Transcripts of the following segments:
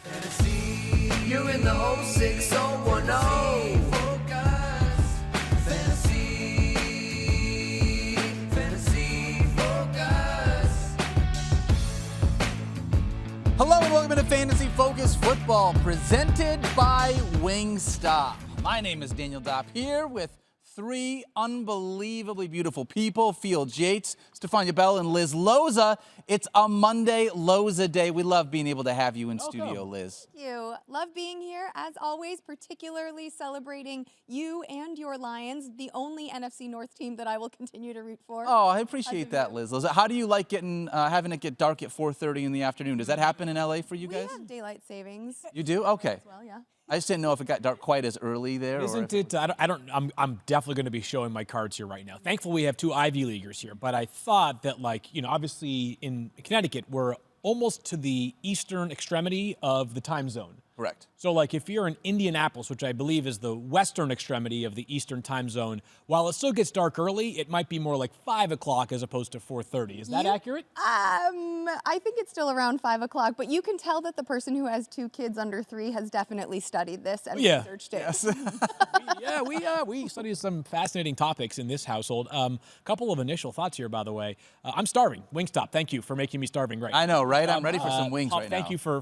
Fantasy, you're in the 06010. Focus. Fantasy focus. Hello and welcome to Fantasy Focus Football, presented by Wingstop. My name is Daniel Dopp, here with three unbelievably beautiful people: Yates, Stephania Bell, and Liz Loza. It's a Monday Loza Day. We love being able to have you in studio, Liz. Thank you. Love being here, as always, particularly celebrating you and your Lions, the only NFC North team that I will continue to root for. Oh, I appreciate that, Liz Loza. How do you like having it get dark at 4:30 in the afternoon? Does that happen in LA for you guys? We have daylight savings. You do? Okay. As well, yeah. I just didn't know if it got dark quite as early there. Isn't it? I'm definitely going to be showing my cards here right now. Thankfully, we have two Ivy Leaguers here, but I thought that, obviously in Connecticut, we're almost to the eastern extremity of the time zone. Correct. So, if you're in Indianapolis, which I believe is the western extremity of the eastern time zone, while it still gets dark early, it might be more like 5 o'clock as opposed to 4:30. Is that accurate? I think it's still around 5 o'clock, but you can tell that the person who has two kids under 3 has definitely studied this and researched it. Yes. We studied some fascinating topics in this household. Couple of initial thoughts here, by the way. I'm starving. Wingstop, thank you for making me starving right now. I know, right? I'm ready for some wings right now. Thank you for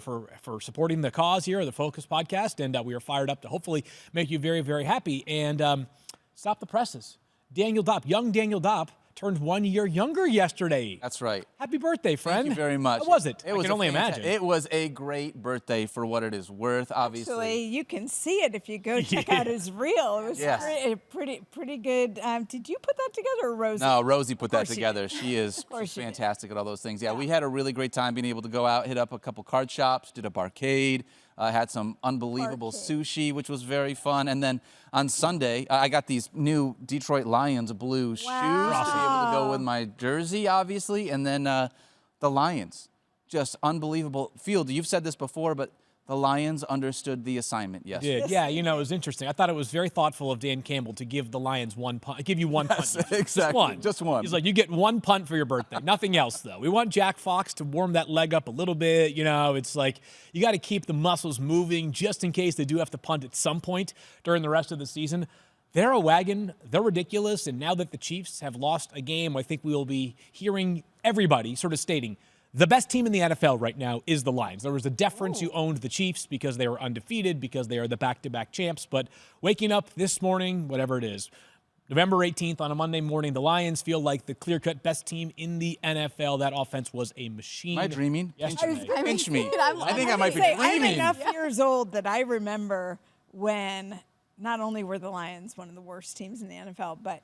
supporting the cause here, the Focus Podcast, and we are fired up to hopefully make you very, very happy. And stop the presses. Daniel Dopp, young Daniel Dopp, turned 1 year younger yesterday. That's right. Happy birthday, friend. Thank you very much. How was it? I was can only imagine. It was a great birthday for what it is worth, obviously. Actually, you can see it if you go check out his reel. It was pretty good. Did you put that together, or Rosie? No, Rosie put that together. She is course she fantastic at all those things. Yeah, we had a really great time being able to go out, hit up a couple card shops, did a arcade, had some unbelievable sushi, which was very fun. And then on Sunday, I got these new Detroit Lions blue shoes to be able to go with my jersey, obviously. And then the Lions, just unbelievable field. You've said this before, but the Lions understood the assignment yesterday. Yeah, it was interesting. I thought it was very thoughtful of Dan Campbell to give the Lions one punt. Give you one punt. Exactly. Just one. He's like, you get one punt for your birthday. Nothing else, though. We want Jack Fox to warm that leg up a little bit. It's like you got to keep the muscles moving just in case they do have to punt at some point during the rest of the season. They're a wagon. They're ridiculous. And now that the Chiefs have lost a game, I think we will be hearing everybody sort of stating, the best team in the NFL right now is the Lions. There was a deference you owned the Chiefs because they were undefeated, because they are the back-to-back champs. But waking up this morning, whatever it is, November 18th on a Monday morning, the Lions feel like the clear-cut best team in the NFL. That offense was a machine. Am I dreaming? Yesterday. Pinch me. I think I might be I'm dreaming. enough years old that I remember when not only were the Lions one of the worst teams in the NFL, but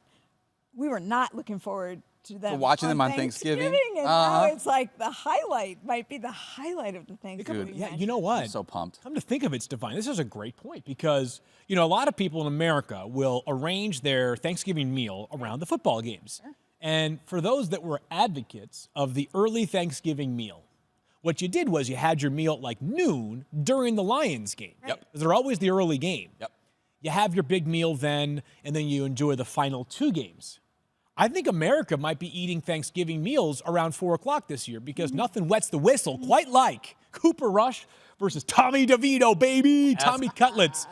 we were not looking forward to them. Watching them on Thanksgiving. And now it's like might be the highlight of the Thanksgiving. Yeah, you know what? I'm so pumped. Come to think of it, Stefan, this is a great point because, a lot of people in America will arrange their Thanksgiving meal around the football games. Sure. And for those that were advocates of the early Thanksgiving meal, what you did was you had your meal at like noon during the Lions game. Right. Yep. They're always the early game. Yep. You have your big meal then, and then you enjoy the final 2 games. I think America might be eating Thanksgiving meals around 4 o'clock this year because nothing wets the whistle quite like Cooper Rush versus Tommy DeVito, baby. Tommy Cutlets.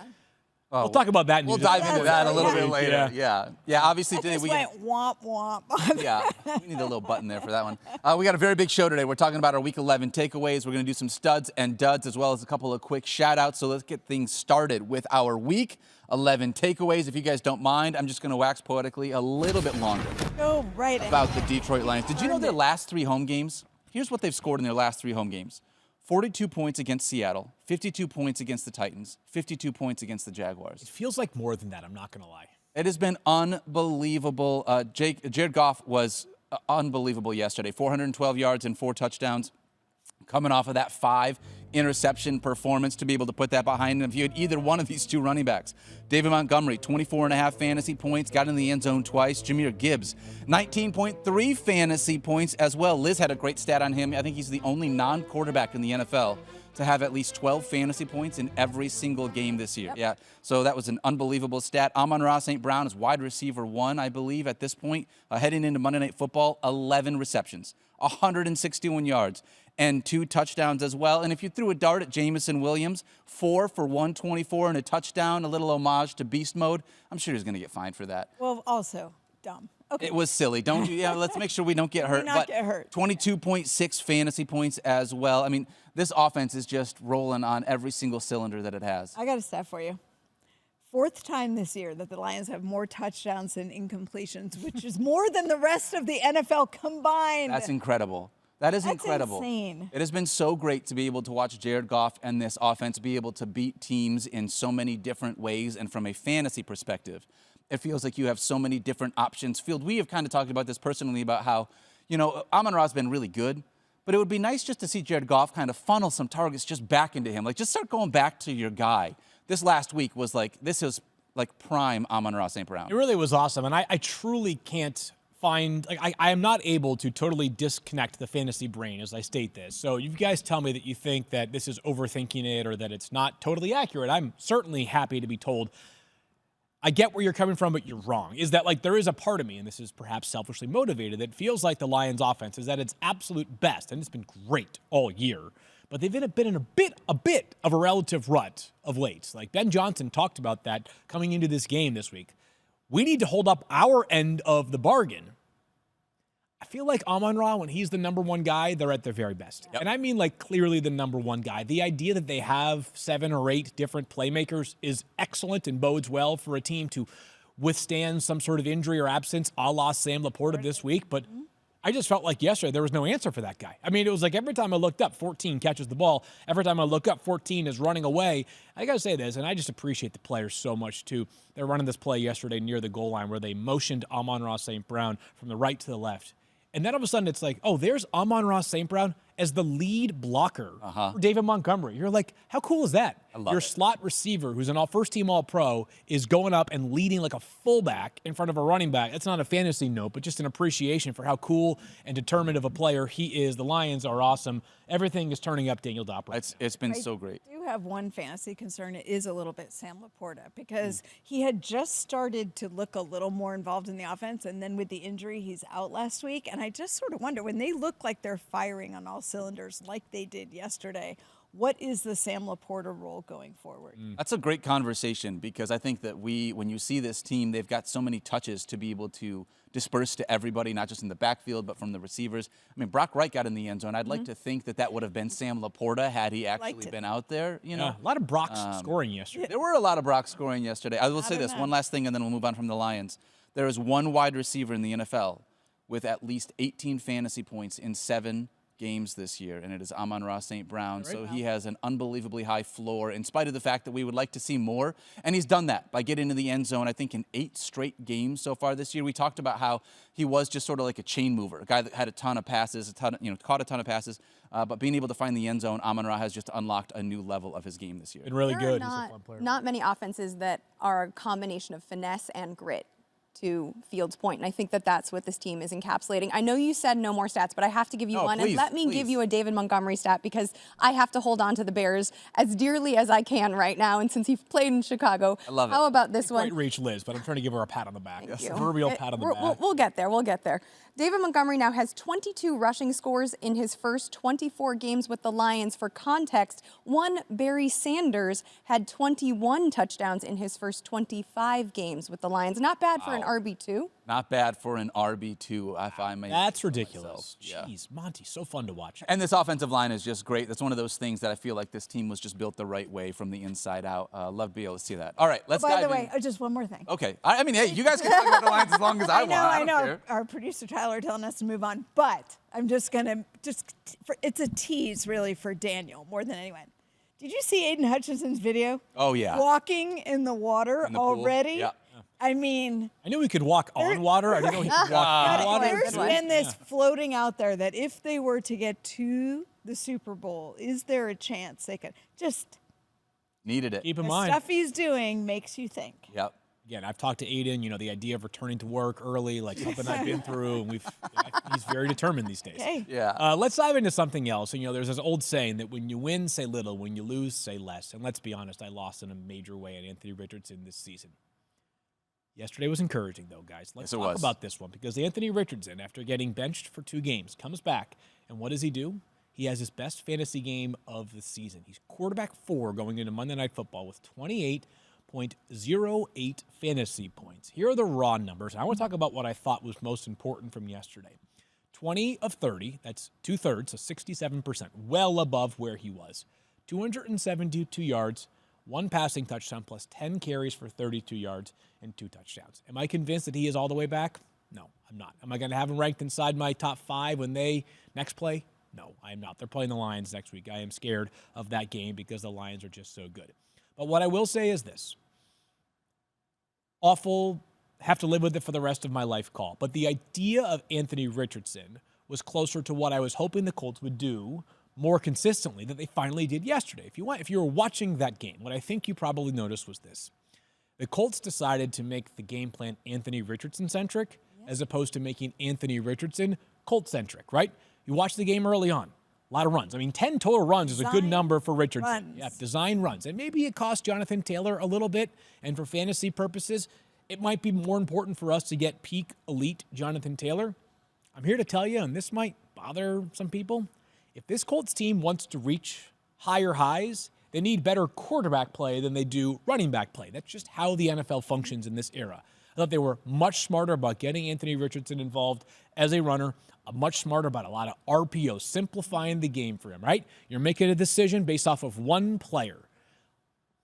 We'll talk about that. We'll dive into that a little bit later. Yeah. Obviously, today we went womp womp. Yeah, we need a little button there for that one. We got a very big show today. We're talking about our Week 11 takeaways. We're going to do some studs and duds as well as a couple of quick shout-outs. So let's get things started with our Week 11 takeaways. If you guys don't mind, I'm just going to wax poetically a little bit longer about the Detroit Lions. Did you know their last 3 home games? Here's what they've scored in their last 3 home games. 42 points against Seattle, 52 points against the Titans, 52 points against the Jaguars. It feels like more than that, I'm not going to lie. It has been unbelievable. Jared Goff was unbelievable yesterday. 412 yards and 4 touchdowns. Coming off of that 5 interception performance to be able to put that behind him. If you had either one of these 2 running backs, David Montgomery, 24.5 fantasy points, got in the end zone twice. Jahmyr Gibbs, 19.3 fantasy points as well. Liz had a great stat on him. I think he's the only non-quarterback in the NFL to have at least 12 fantasy points in every single game this year. Yep. Yeah, so that was an unbelievable stat. Amon-Ra St. Brown is wide receiver 1, I believe, at this point. Heading into Monday Night Football, 11 receptions, 161 yards, and 2 touchdowns as well. And if you threw a dart at Jamison Williams, 4 for 124 and a touchdown, a little homage to beast mode, I'm sure he's going to get fined for that. Well, also dumb. Okay. It was silly. Don't you? Yeah, let's make sure we don't get hurt. not get hurt. 22.6 fantasy points as well. I mean, this offense is just rolling on every single cylinder that it has. I got a stat for you. 4th time this year that the Lions have more touchdowns than incompletions, which is more than the rest of the NFL combined. That's incredible. That's incredible. Insane. It has been so great to be able to watch Jared Goff and this offense be able to beat teams in so many different ways, and from a fantasy perspective, it feels like you have so many different options. Field, we have kind of talked about this personally about how, Amon-Ra has been really good, but it would be nice just to see Jared Goff kind of funnel some targets just back into him. Like, just start going back to your guy. This last week was this is like prime Amon-Ra St. Brown. It really was awesome, and I truly can't find, I am not able to totally disconnect the fantasy brain as I state this. So you guys tell me that you think that this is overthinking it or that it's not totally accurate. I'm certainly happy to be told I get where you're coming from, but you're wrong. Is that there is a part of me, and this is perhaps selfishly motivated, that feels like the Lions offense is at its absolute best, and it's been great all year. But they've been in a bit of a relative rut of late. Like Ben Johnson talked about that coming into this game this week. We need to hold up our end of the bargain. I feel like Amon-Ra, when he's the number one guy, they're at their very best. Yep. And I mean clearly the number one guy. The idea that they have 7 or 8 different playmakers is excellent and bodes well for a team to withstand some sort of injury or absence a la Sam Laporta this week. But I just felt like yesterday there was no answer for that guy. I mean, it was like every time I looked up, 14 catches the ball. Every time I look up, 14 is running away. I got to say this, and I just appreciate the players so much, too. They're running this play yesterday near the goal line where they motioned Amon-Ra St. Brown from the right to the left. And then all of a sudden it's like, oh, there's Amon-Ra St. Brown as the lead blocker for David Montgomery. You're like, how cool is that? Your slot receiver, who's an first-team All-Pro, is going up and leading like a fullback in front of a running back. That's not a fantasy note, but just an appreciation for how cool and determined of a player he is. The Lions are awesome. Everything is turning up Daniel Dopp. It's been so great. I do have one fantasy concern. It is a little bit Sam Laporta because he had just started to look a little more involved in the offense, and then with the injury, he's out last week. And I just sort of wonder, when they look like they're firing on all cylinders like they did yesterday, what is the Sam Laporta role going forward? That's a great conversation because I think that when you see this team, they've got so many touches to be able to disperse to everybody, not just in the backfield, but from the receivers. I mean, Brock Wright got in the end zone. I'd like to think that would have been Sam Laporta had he actually been out there. A lot of Brock scoring yesterday. There were a lot of Brock scoring yesterday. I will say this, one last thing, and then we'll move on from the Lions. There is one wide receiver in the NFL with at least 18 fantasy points in 7 games this year, and it is Amon-Ra St. Brown. So he has an unbelievably high floor in spite of the fact that we would like to see more, and he's done that by getting into the end zone, I think, in 8 straight games so far this year. We talked about how he was just sort of like a chain mover, a guy that had a ton of passes, caught a ton of passes, but being able to find the end zone, Amon-Ra has just unlocked a new level of his game this year. Been really good. There are He's a fun player. not many offenses that are a combination of finesse and grit, to Fields' point, and I think that's what this team is encapsulating. I know you said no more stats, but I have to give you one, and let me give you a David Montgomery stat because I have to hold on to the Bears as dearly as I can right now, and since he played in Chicago, I love it. How about this one? Quite reach Liz, but I'm trying to give her a pat on the back. Thank you. Proverbial pat on the back. We'll get there. We'll get there. David Montgomery now has 22 rushing scores in his first 24 games with the Lions. For context, one Barry Sanders had 21 touchdowns in his first 25 games with the Lions. Not bad for an RB2. Not bad for an RB2, if I may. That's say ridiculous. Myself. Yeah. Jeez, Monty, so fun to watch. And this offensive line is just great. That's one of those things that I feel like this team was just built the right way from the inside out. Love to be able to see that. All right, let's dive in. By the way, just one more thing. Okay. I mean, hey, you guys can talk about the Lions as long as I want. I know. don't care. Our producer Tyler telling us to move on, but I'm just gonna it's a tease really for Daniel more than anyone. Did you see Aiden Hutchinson's video? Oh, yeah. Walking in the water In the pool? already? Yeah. I mean, I knew he could walk on water. I didn't know he could walk in water. there's been this floating out there that if they were to get to the Super Bowl, is there a chance they could just Needed it. Keep in the mind. stuff he's doing makes you think. Yep. Again, I've talked to Aiden, the idea of returning to work early, like something I've been through, and he's very determined these days. Okay. Yeah. Let's dive into something else. And, there's this old saying that when you win, say little. When you lose, say less. And let's be honest, I lost in a major way at Anthony Richardson this season. Yesterday was encouraging, though, guys. Let's talk about this one because Anthony Richardson, after getting benched for 2 games, comes back. And what does he do? he has his best fantasy game of the season. He's quarterback 4 going into Monday Night Football with 28.08 fantasy points. Here are the raw numbers. I want to talk about what I thought was most important from yesterday. 20 of 30, that's 2/3, so 67%, well above where he was. 272 yards, 1 passing touchdown, plus 10 carries for 32 yards and 2 touchdowns. Am I convinced that he is all the way back? No, I'm not. Am I going to have him ranked inside my top 5 when they next play? No, I am not. They're playing the Lions next week. I am scared of that game because the Lions are just so good. But what I will say is this. Awful, have to live with it for the rest of my life call. But the idea of Anthony Richardson was closer to what I was hoping the Colts would do more consistently that they finally did yesterday. If you were watching that game, what I think you probably noticed was this. The Colts decided to make the game plan Anthony Richardson-centric as opposed to making Anthony Richardson Colt-centric, right? You watch the game early on. A lot of runs. I mean, 10 total runs is a good number for Richardson. Runs. Yeah, design runs. And maybe it cost Jonathan Taylor a little bit. And for fantasy purposes, it might be more important for us to get peak elite Jonathan Taylor. I'm here to tell you, and this might bother some people, if this Colts team wants to reach higher highs, they need better quarterback play than they do running back play. That's just how the NFL functions in this era. I thought they were much smarter about getting Anthony Richardson involved as a runner, much smarter about a lot of RPOs, simplifying the game for him, right? You're making a decision based off of one player.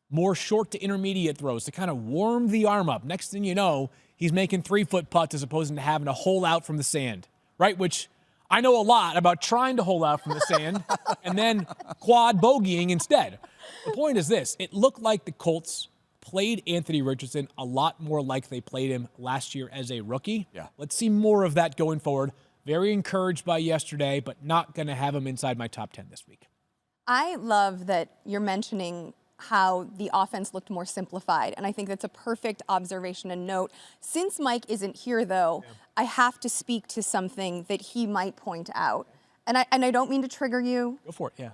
More short to intermediate throws to kind of warm the arm up. Next thing you know, he's making 3-foot putts as opposed to having to hole out from the sand, right? Which I know a lot about trying to hole out from the sand and then quad bogeying instead. The point is this. It looked like the Colts played Anthony Richardson a lot more like they played him last year as a rookie. Yeah. Let's see more of that going forward. Very encouraged by yesterday, but not going to have him inside my top 10 this week. I love that you're mentioning how the offense looked more simplified, and I think that's a perfect observation and note. Since Mike isn't here, though, I have to speak to something that he might point out. And I don't mean to trigger you. Go for it, yeah.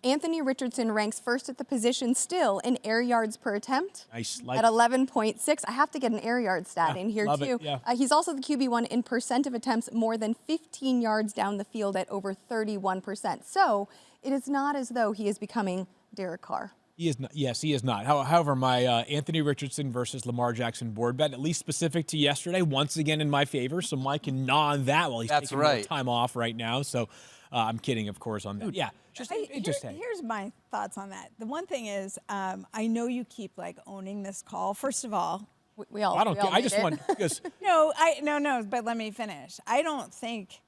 Anthony Richardson ranks first at the position still in air yards per attempt Nice. at 11.6. I have to get an air yard stat in here, too. Yeah. He's also the QB1 in percent of attempts more than 15 yards down the field at over 31%. So it is not as though he is becoming Derek Carr. He is not. Yes, he is not. However, my Anthony Richardson versus Lamar Jackson board bet, at least specific to yesterday, once again in my favor. So Mike can gnaw on that while he's taking a little time off right now. So I'm kidding, of course, on that. Yeah. Here's my thoughts on that. The one thing is, I know you keep owning this call. First of all, we all. I don't care. I just want because no. But let me finish. I don't think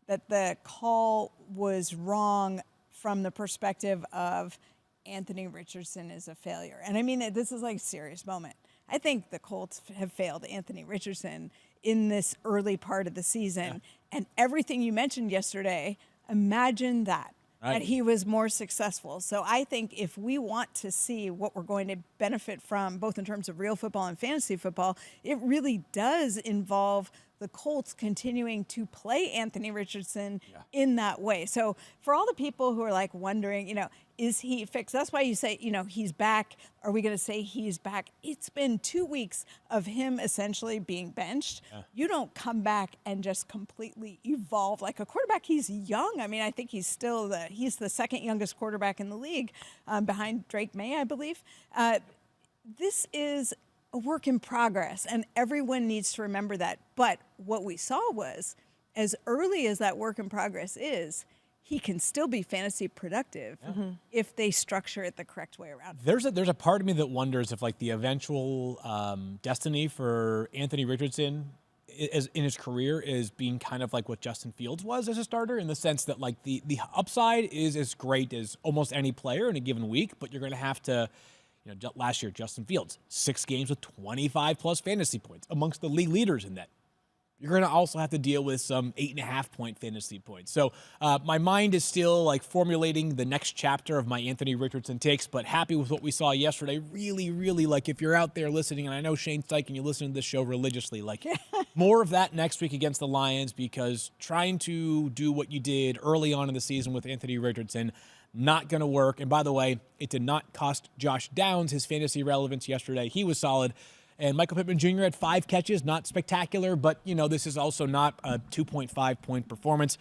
that the call was wrong from the perspective of Anthony Richardson is a failure, and I mean this is a serious moment. I think the Colts have failed Anthony Richardson in this early part of the season, and everything you mentioned yesterday. Imagine that. That he was more successful. So I think if we want to see what we're going to benefit from, both in terms of real football and fantasy football, it really does involve the Colts continuing to play Anthony Richardson in that way. So for all the people who are wondering, is he fixed? That's why you say, he's back. Are we going to say he's back? It's been 2 weeks of him essentially being benched. Yeah. You don't come back and just completely evolve like a quarterback. He's young. I mean, I think he's still he's the second youngest quarterback in the league behind Drake May, I believe. This is a work in progress, and everyone needs to remember that. But what we saw was, as early as that work in progress is, he can still be fantasy productive if they structure it the correct way around. There's a part of me that wonders if the eventual destiny for Anthony Richardson in his career is being kind of like what Justin Fields was as a starter, in the sense that the upside is as great as almost any player in a given week, but you're going to have to. Last year, Justin Fields, 6 games with 25-plus fantasy points, amongst the league leaders in that. You're going to also have to deal with some 8.5-point fantasy points. So my mind is still formulating the next chapter of my Anthony Richardson takes, but happy with what we saw yesterday. Really, really, if you're out there listening, and I know Shane Steichen, you listen to this show religiously, more of that next week against the Lions, because trying to do what you did early on in the season with Anthony Richardson, not going to work. And by the way, it did not cost Josh Downs his fantasy relevance yesterday. He was solid. And Michael Pittman Jr. had 5 catches, not spectacular, but, this is also not a 2.5-point performance.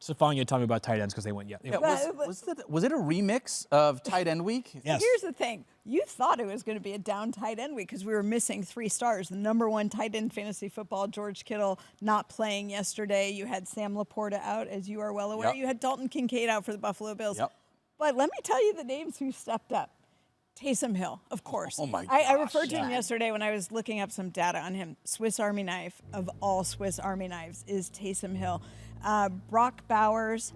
Stephania, tell me about tight ends because they went, Was it a remix of tight end week? Yes. Here's the thing. You thought it was going to be a down tight end week because we were missing 3 stars. The number 1 tight end fantasy football, George Kittle, not playing yesterday. You had Sam Laporta out, as you are well aware. Yep. You had Dalton Kincaid out for the Buffalo Bills. Yep. But let me tell you the names who stepped up. Taysom Hill, of course. Oh, my I gosh. referred to him yesterday when I was looking up some data on him. Swiss Army knife of all Swiss Army knives is Taysom Hill. Brock Bowers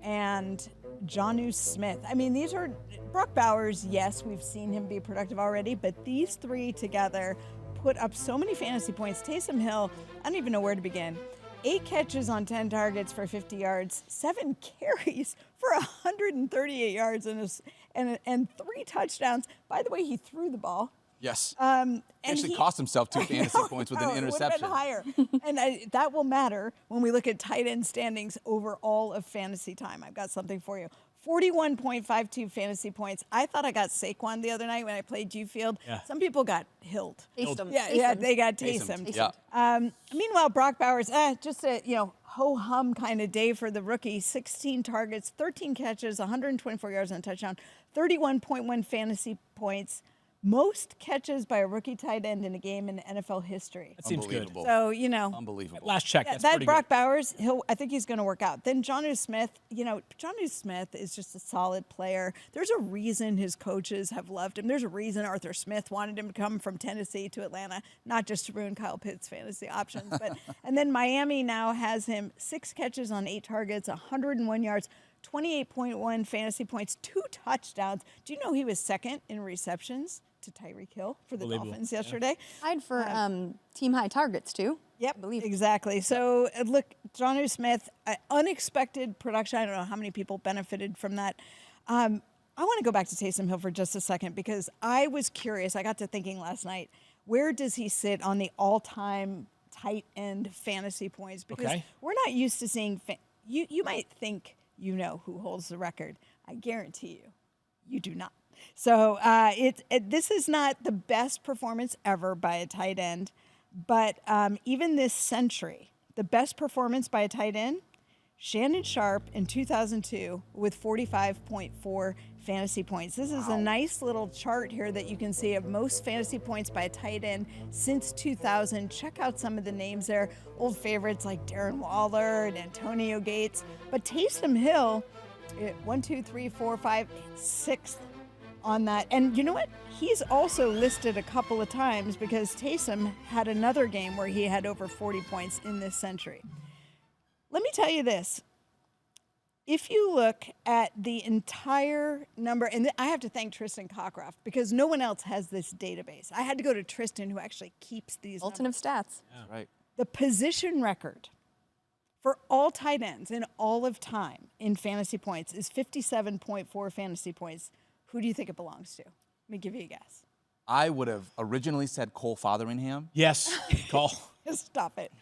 and Jonnu Smith. I mean, these are Brock Bowers. Yes, we've seen him be productive already, but these 3 together put up so many fantasy points. Taysom Hill, I don't even know where to begin. 8 catches on 10 targets for 50 yards, 7 carries for 138 yards and 3 touchdowns. By the way, he threw the ball. Yes. And Actually cost himself 2 fantasy points with an interception. It would have been higher. And that will matter when we look at tight end standings over all of fantasy time. I've got something for you. 41.52 fantasy points. I thought I got Saquon the other night when I played G-Field. Yeah. Some people got Hilled. Taysom. Yeah, they got Taysom. Yeah. Meanwhile, Brock Bowers, just a ho-hum kind of day for the rookie. 16 targets, 13 catches, 124 yards and a touchdown, 31.1 fantasy points. Most catches by a rookie tight end in a game in NFL history. That seems good. So, Unbelievable. Last check, yeah, that's that pretty Brock good. Bowers, I think he's going to work out. Then Jonnu Smith, Jonnu Smith is just a solid player. There's a reason his coaches have loved him. There's a reason Arthur Smith wanted him to come from Tennessee to Atlanta, not just to ruin Kyle Pitts' fantasy options. But and then Miami now has him 6 catches on 8 targets, 101 yards, 28.1 fantasy points, 2 touchdowns. Do you know he was second in receptions to Tyreek Hill for the Dolphins yesterday? Tied for team high targets too. Yep, I believe. exactly. So look, Jonnu Smith, unexpected production. I don't know how many people benefited from that. I want to go back to Taysom Hill for just a second because I was curious. I got to thinking last night, where does he sit on the all-time tight end fantasy points? Because we're not used to seeing. You might think you know who holds the record. I guarantee you do not. So this is not the best performance ever by a tight end, but even this century, the best performance by a tight end, Shannon Sharp in 2002 with 45.4 fantasy points. This is a nice little chart here that you can see of most fantasy points by a tight end since 2000. Check out some of the names there. Old favorites like Darren Waller and Antonio Gates. But Taysom Hill, 1, 2, 3, 4, 5, 6th on that. And you know what? He's also listed a couple of times because Taysom had another game where he had over 40 points in this century. Let me tell you this. If you look at the entire number, and I have to thank Tristan Cockcroft because no one else has this database. I had to go to Tristan, who actually keeps these Sultan numbers. of stats. Yeah. Right. The position record for all tight ends in all of time in fantasy points is 57.4 fantasy points. Who do you think it belongs to? Let me give you a guess. I would have originally said Cole Fotheringham. Yes, call. Stop it.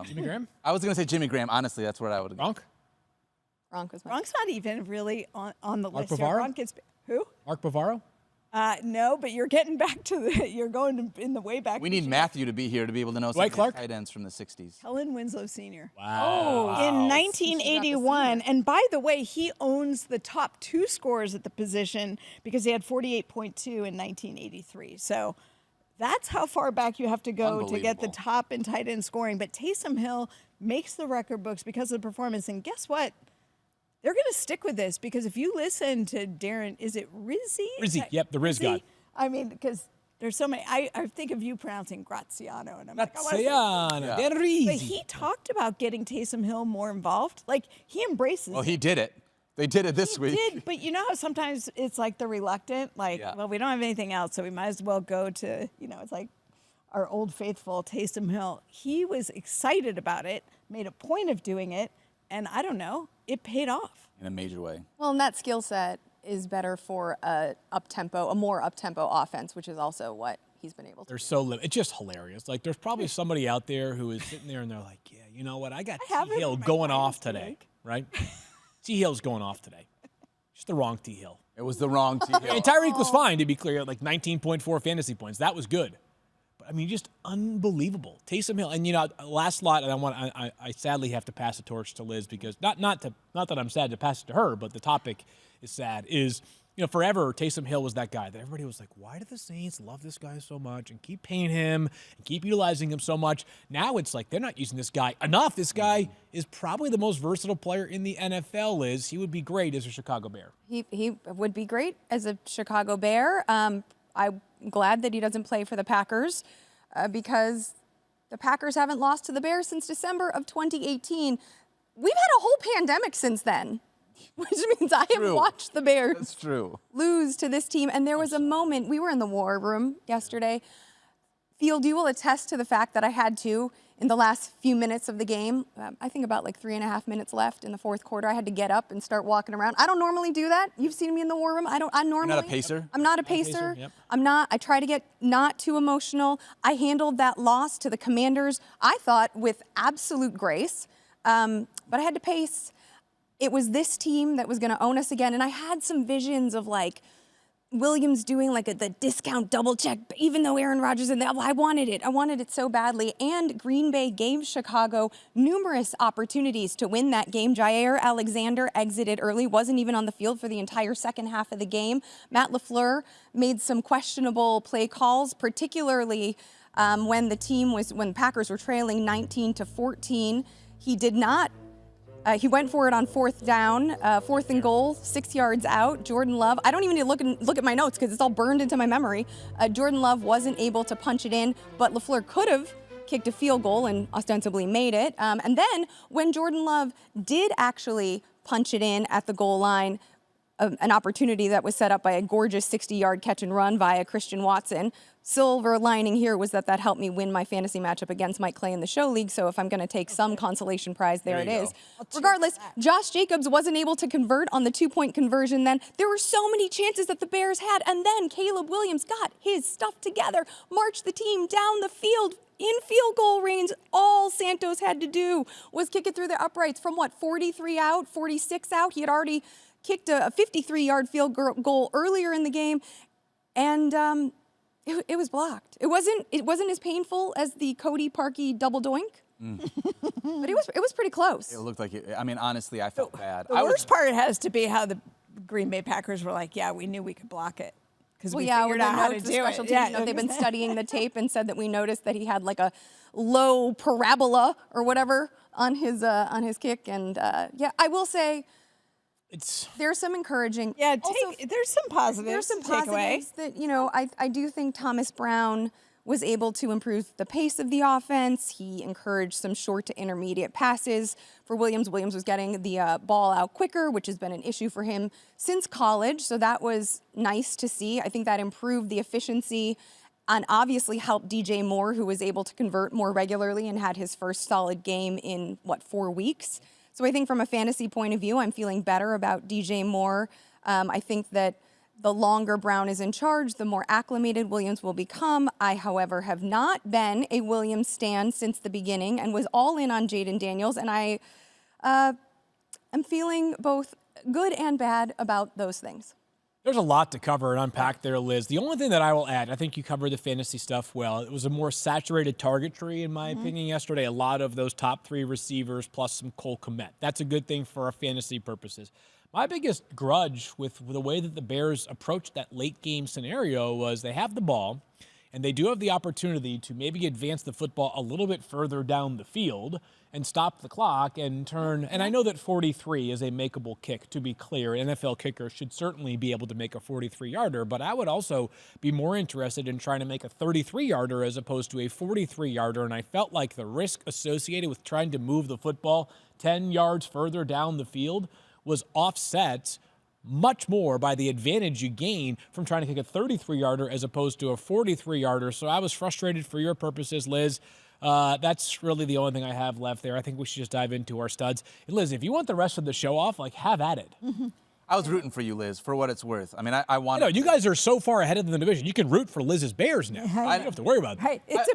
Jimmy Graham? I was going to say Jimmy Graham. Honestly, that's what I would have. Gronk? Gronk was my Gronk's not even really on the Mark list here. Bavaro? Gronk gets, who? Mark Bavaro? No, but you're getting back to you're going in the way back. We need Matthew to be here to be able to know some Dwight of these Clark? tight ends from the 60s. Helen Winslow Sr. Wow. In 1981, and by the way, he owns the top 2 scorers at the position because he had 48.2 in 1983. So that's how far back you have to go to get the Unbelievable. top in tight end scoring. But Taysom Hill makes the record books because of the performance. And guess what? They're going to stick with this because if you listen to Darren, is it Rizzi? Rizzi, yep, the Riz God. I mean, because there's so many. I think of you pronouncing Graziano, and I'm like, I wanna say- Graziano. Yeah. Del Rizzi. But he talked about getting Taysom Hill more involved. Like, he embraces Well, it. he did it. They did it this He week. did, but you know how sometimes it's like the reluctant, like, Yeah. well, we don't have anything else, so we might as well go to, it's like our old faithful Taysom Hill. He was excited about it, made a point of doing it, and I don't know, it paid off. In a major way. Well, and that skill set is better for a more up-tempo offense, which is also what he's been able to. They're so it's just hilarious. Like, there's probably somebody out there who is sitting there and they're like, yeah, you know what? I got have T him Hill in my going off dynasty today, league. right? T Hill's going off today. Just the wrong T Hill. It was the wrong T. Hill. And Tyreek was fine, to be clear, like 19.4 fantasy points. That was good. I mean, just unbelievable. Taysom Hill, and last lot, and I sadly have to pass the torch to Liz because not that I'm sad to pass it to her, but the topic is sad. Is forever Taysom Hill was that guy that everybody was like, why do the Saints love this guy so much and keep paying him and keep utilizing him so much? Now it's like they're not using this guy enough. This guy is probably the most versatile player in the NFL. Liz, he would be great as a Chicago Bear. He would be great as a Chicago Bear. I'm glad that he doesn't play for the Packers because the Packers haven't lost to the Bears since December of 2018. We've had a whole pandemic since then, which means I have watched the Bears lose to this team. And there was a moment, we were in the war room yesterday. Field, you will attest to the fact that I had to, in the last few minutes of the game, I think about like 3.5 minutes left in the fourth quarter, I had to get up and start walking around. I don't normally do that. You've seen me in the war room. I'm You're not a pacer? I'm not a pacer. Yep. I'm not. I try to get not too emotional. I handled that loss to the Commanders, I thought, with absolute grace. But I had to pace. It was this team that was going to own us again. And I had some visions of like Williams doing like the discount double check, even though Aaron Rodgers in there. I wanted it. I wanted it so badly. And Green Bay gave Chicago numerous opportunities to win that game. Jair Alexander exited early, wasn't even on the field for the entire second half of the game. Matt LaFleur made some questionable play calls, particularly when the Packers were trailing 19-14. He did not. He went for it on fourth down, fourth and goal, 6 yards out. Jordan Love, I don't even need to look at my notes because it's all burned into my memory. Jordan Love wasn't able to punch it in, but LaFleur could have kicked a field goal and ostensibly made it. And then when Jordan Love did actually punch it in at the goal line, an opportunity that was set up by a gorgeous 60-yard catch and run via Christian Watson. Silver lining here was that helped me win my fantasy matchup against Mike Clay in the show league. So if I'm going to take some consolation prize, there it is. Regardless, Josh Jacobs wasn't able to convert on the 2-point conversion then. There were so many chances that the Bears had. And then Caleb Williams got his stuff together, marched the team down the field in field goal range. All Santos had to do was kick it through the uprights from 43 out, 46 out. He had already kicked a 53-yard field goal earlier in the game. And, it was blocked. It wasn't as painful as the Cody Parkey double doink, but it was pretty close. It looked like it. I mean, honestly, I felt bad. The worst part has to be how the Green Bay Packers were like, yeah, we knew we could block it because we figured out how to do it. Yeah, they've been studying the tape and said that we noticed that he had like a low parabola or whatever on his kick, and I will say. There's some encouraging. Yeah, there's some positives. There's some positives that, I do think Thomas Brown was able to improve the pace of the offense. He encouraged some short to intermediate passes for Williams. Williams was getting the ball out quicker, which has been an issue for him since college. So that was nice to see. I think that improved the efficiency and obviously helped DJ Moore, who was able to convert more regularly and had his first solid game in, 4 weeks. So I think from a fantasy point of view, I'm feeling better about DJ Moore. I think that the longer Brown is in charge, the more acclimated Williams will become. I, however, have not been a Williams stan since the beginning and was all in on Jaden Daniels. And I am feeling both good and bad about those things. There's a lot to cover and unpack there, Liz. The only thing that I will add, I think you covered the fantasy stuff well. It was a more saturated target tree, in my opinion, yesterday. A lot of those top 3 receivers plus some Cole Kmet. That's a good thing for our fantasy purposes. My biggest grudge with the way that the Bears approached that late game scenario was they have the ball, and they do have the opportunity to maybe advance the football a little bit further down the field and stop the clock and turn. And I know that 43 is a makeable kick, to be clear. An NFL kicker should certainly be able to make a 43-yarder, but I would also be more interested in trying to make a 33-yarder as opposed to a 43-yarder. And I felt like the risk associated with trying to move the football 10 yards further down the field was offset much more by the advantage you gain from trying to kick a 33-yarder as opposed to a 43-yarder. So I was frustrated for your purposes, Liz. That's really the only thing I have left there. I think we should just dive into our studs. And Liz, if you want the rest of the show off, have at it. I was rooting for you, Liz, for what it's worth. I mean, I want. No, you guys are so far ahead of the division. You can root for Liz's Bears now. You don't have to worry about that. Right, it's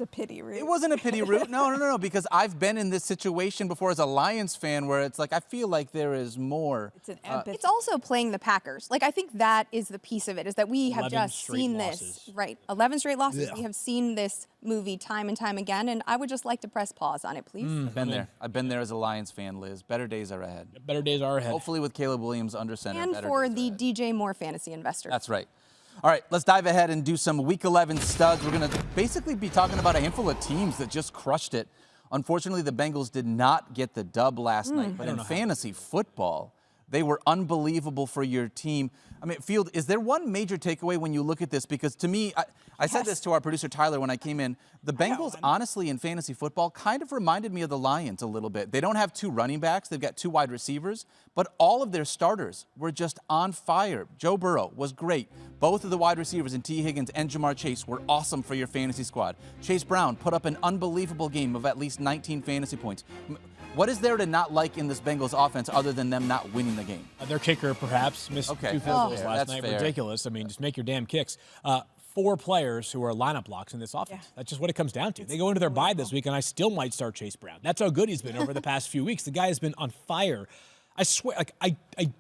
a pity root. It wasn't a pity root. No, because I've been in this situation before as a Lions fan where it's like I feel like there is more. It's an empathy. It's also playing the Packers. Like, I think that is the piece of it, is that we have 11 just straight seen losses. this. Right, 11 straight losses. Yeah. We have seen this movie time and time again, and I would just like to press pause on it, please. I've been there. I've been there as a Lions fan, Liz. Better days are ahead. Better days are ahead. Hopefully with Caleb Williams under center. And better for days the are ahead. DJ Moore fantasy investor. That's right. All right, let's dive ahead and do some Week 11 studs. We're going to basically be talking about a handful of teams that just crushed it. Unfortunately, the Bengals did not get the dub last night, but in fantasy football, they were unbelievable for your team. I mean, Field, is there one major takeaway when you look at this? Because to me, I said this to our producer Tyler when I came in. The Bengals, honestly, in fantasy football, kind of reminded me of the Lions a little bit. They don't have 2 running backs. They've got 2 wide receivers. But all of their starters were just on fire. Joe Burrow was great. Both of the wide receivers in T. Higgins and Jamar Chase were awesome for your fantasy squad. Chase Brown put up an unbelievable game of at least 19 fantasy points. What is there to not like in this Bengals offense other than them not winning the game? Their kicker, perhaps, missed 2 field goals last night. Fair. Ridiculous. I mean, just make your damn kicks. 4 players who are lineup blocks in this offense. Yeah. That's just what it comes down to. They go into their bye this week, and I still might start Chase Brown. That's how good he's been over the past few weeks. The guy has been on fire. I swear, like, I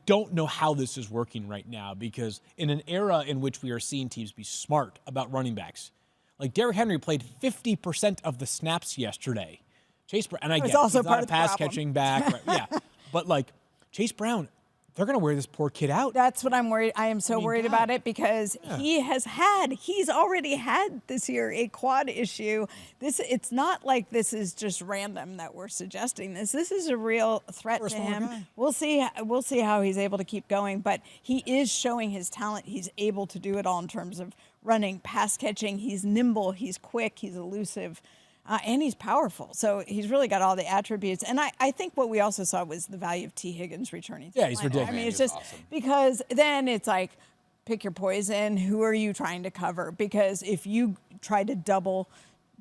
don't know how this is working right now, because in an era in which we are seeing teams be smart about running backs, like Derrick Henry played 50% of the snaps yesterday. Chase Brown, and I get also he's part not of a the pass problem. catching back, right? Yeah, but like Chase Brown, they're going to wear this poor kid out. That's what I'm worried. I am so worried about it, because he's already had this year a quad issue. It's not like this is just random that we're suggesting this. This is a real threat to him. Guy. We'll see how he's able to keep going, but he is showing his talent. He's able to do it all in terms of running, pass catching. He's nimble, he's quick, he's elusive. And he's powerful. So he's really got all the attributes. And I think what we also saw was the value of T. Higgins returning. Yeah, he's ridiculous. I mean, it's He's just awesome. because then it's like, pick your poison. Who are you trying to cover? Because if you try to double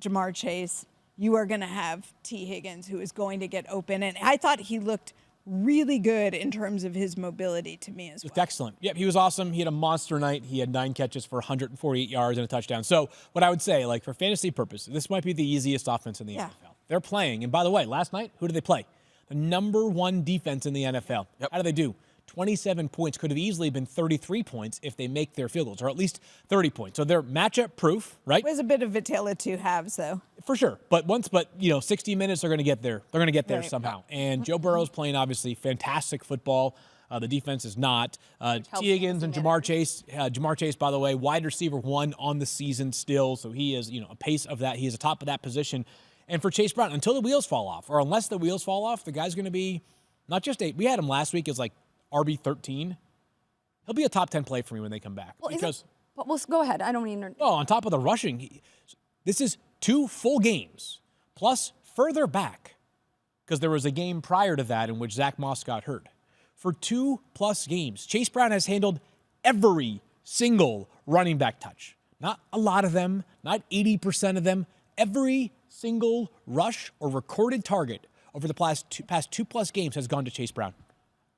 Jamar Chase, you are going to have T. Higgins, who is going to get open. And I thought he looked really good in terms of his mobility to me as well. It's excellent. Yep, he was awesome. He had a monster night. He had 9 catches for 148 yards and a touchdown. So what I would say, like, for fantasy purposes, this might be the easiest offense in the NFL. They're playing. And by the way, last night, who did they play? The #1 defense in the NFL. Yep. How do they do? 27 points. Could have easily been 33 points if they make their field goals, or at least 30 points. So they're matchup proof, right? It was a bit of a tale of 2 halves, though. For sure. But 60 minutes, they're going to get there. They're going to get there somehow. And Joe Burrow's playing, obviously, fantastic football. The defense is not. T. Higgins and Jamar Chase. Jamar Chase, by the way, wide receiver 1 on the season still. So he is, a pace of that. He is atop of that position. And for Chase Brown, until the wheels fall off, or unless the wheels fall off, the guy's going to be not just we had him last week as like RB13. He'll be a top 10 play for me when they come back. Well, go ahead. I don't even. Oh, on top of the rushing, this is 2 full games, plus further back, because there was a game prior to that in which Zach Moss got hurt. For 2+ games, Chase Brown has handled every single running back touch. Not a lot of them, not 80% of them. Every single rush or recorded target over the past 2+ games has gone to Chase Brown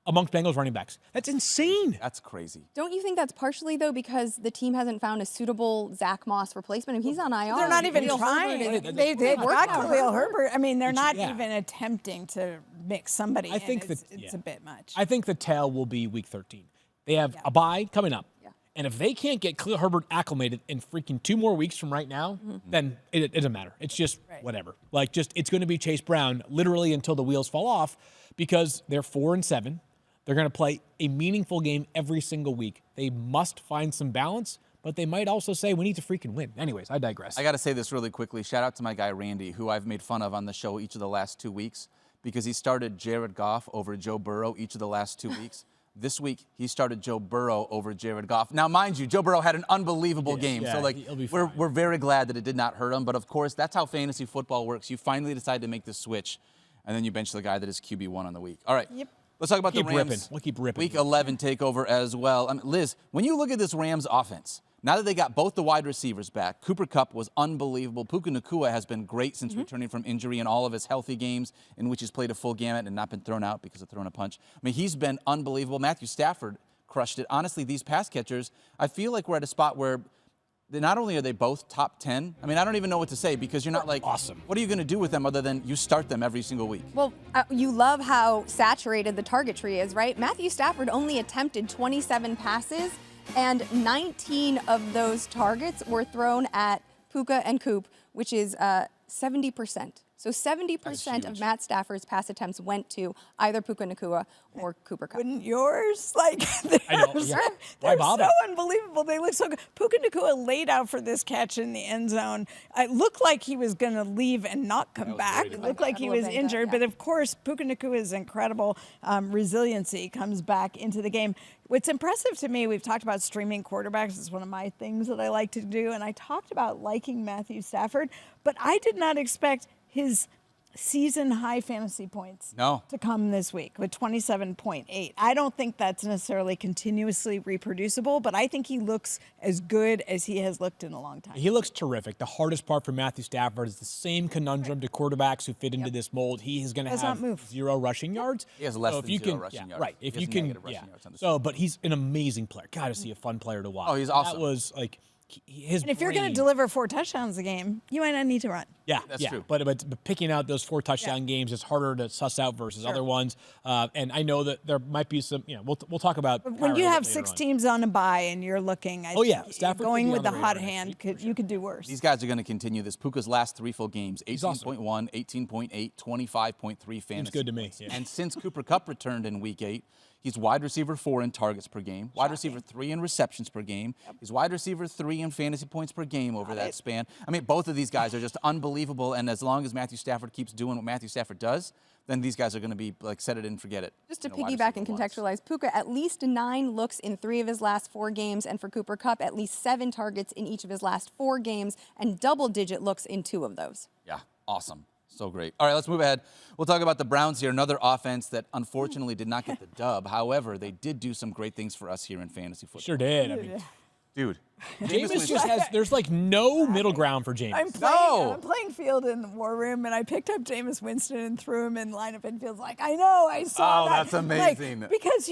amongst Bengals running backs. That's insane. That's crazy. Don't you think that's partially, though, because the team hasn't found a suitable Zach Moss replacement? If he's on IR, They're not even Khalil trying. Herbert is- They've got out. Khalil Herbert. I mean, they're not even attempting to mix somebody I think in. It's a bit much. I think the tell will be week 13. They have a bye coming up. Yeah. And if they can't get Khalil Herbert acclimated in freaking 2 more weeks from right now, then it doesn't matter. It's just whatever. Like, it's going to be Chase Brown literally until the wheels fall off, because they're 4-7. They're going to play a meaningful game every single week. They must find some balance, but they might also say we need to freaking win. Anyways, I digress. I got to say this really quickly. Shout out to my guy Randy, who I've made fun of on the show each of the last 2 weeks, because he started Jared Goff over Joe Burrow each of the last 2 weeks. This week, he started Joe Burrow over Jared Goff. Now, mind you, Joe Burrow had an unbelievable game. Yeah, so, like, he'll be fine. we're very glad that it did not hurt him. But, of course, that's how fantasy football works. You finally decide to make the switch, and then you bench the guy that is QB1 on the week. All right. Yep. Let's talk about the Keep Rams. ripping. We'll keep ripping. Week 11 takeover as well. Liz, when you look at this Rams offense, Now that they got both the wide receivers back, Cooper Kupp was unbelievable. Puka Nacua has been great since returning from injury in all of his healthy games in which he's played a full gamut and not been thrown out because of throwing a punch. I mean, he's been unbelievable. Matthew Stafford crushed it. Honestly, these pass catchers, I feel like we're at a spot where not only are they both top 10, I mean, I don't even know what to say because you're not like, awesome. What are you going to do with them other than you start them every single week? Well, you love how saturated the target tree is, right? Matthew Stafford only attempted 27 passes, and 19 of those targets were thrown at Puka and Coop, which is 70%. So 70% of Matt Stafford's pass attempts went to either Puka Nacua or Cooper Kupp. Wouldn't yours? Like, I know. Yeah. Why they're bother? so unbelievable. They look so good. Puka Nacua laid out for this catch in the end zone. It looked like he was going to leave and not come back. It looked like he was injured. But of course, Puka Nacua's incredible resiliency comes back into the game. What's impressive to me, we've talked about streaming quarterbacks. It's one of my things that I like to do. And I talked about liking Matthew Stafford, but I did not expect his season high fantasy points to come this week with 27.8. I don't think that's necessarily continuously reproducible, but I think he looks as good as he has looked in a long time. He looks terrific. The hardest part for Matthew Stafford is the same conundrum to quarterbacks who fit into this mold. He is going to have 0 rushing yards. He has less than 0 rushing yards. Right. If you can, but he's an amazing player. God, is he a fun player to watch. Oh, he's awesome. That was like his And if you're going to deliver 4 touchdowns a game, you might not need to run. Yeah, that's true. But picking out those 4 touchdown games is harder to suss out versus other ones. And I know that there might be some. We'll talk about. But when you have 6 teams on a bye and you're looking, Stafford going with the hot hand, you could do worse. These guys are going to continue this. Puka's last 3 full games: 18.1, 18.8, 25.3 fantasy. Seems good to me. Yeah. And since Cooper Kupp returned in Week 8. He's wide receiver 4 in targets per game, wide receiver 3 in receptions per game. He's wide receiver 3 in fantasy points per game over that span. I mean, both of these guys are just unbelievable. And as long as Matthew Stafford keeps doing what Matthew Stafford does, then these guys are going to be like set it and forget it. Just to piggyback and contextualize, Puka at least 9 looks in 3 of his last 4 games, and for Cooper Kupp, at least 7 targets in each of his last 4 games, and double-digit looks in 2 of those. Yeah, awesome. So great. All right, let's move ahead. We'll talk about the Browns here, another offense that unfortunately did not get the dub. However, they did do some great things for us here in fantasy football. Sure did. I mean, dude. Jameis just has, there's like no middle ground for Jameis. I'm playing field in the war room, and I picked up Jameis Winston and threw him in lineup and feels like, I know, I saw that. Oh, that's amazing. Like, because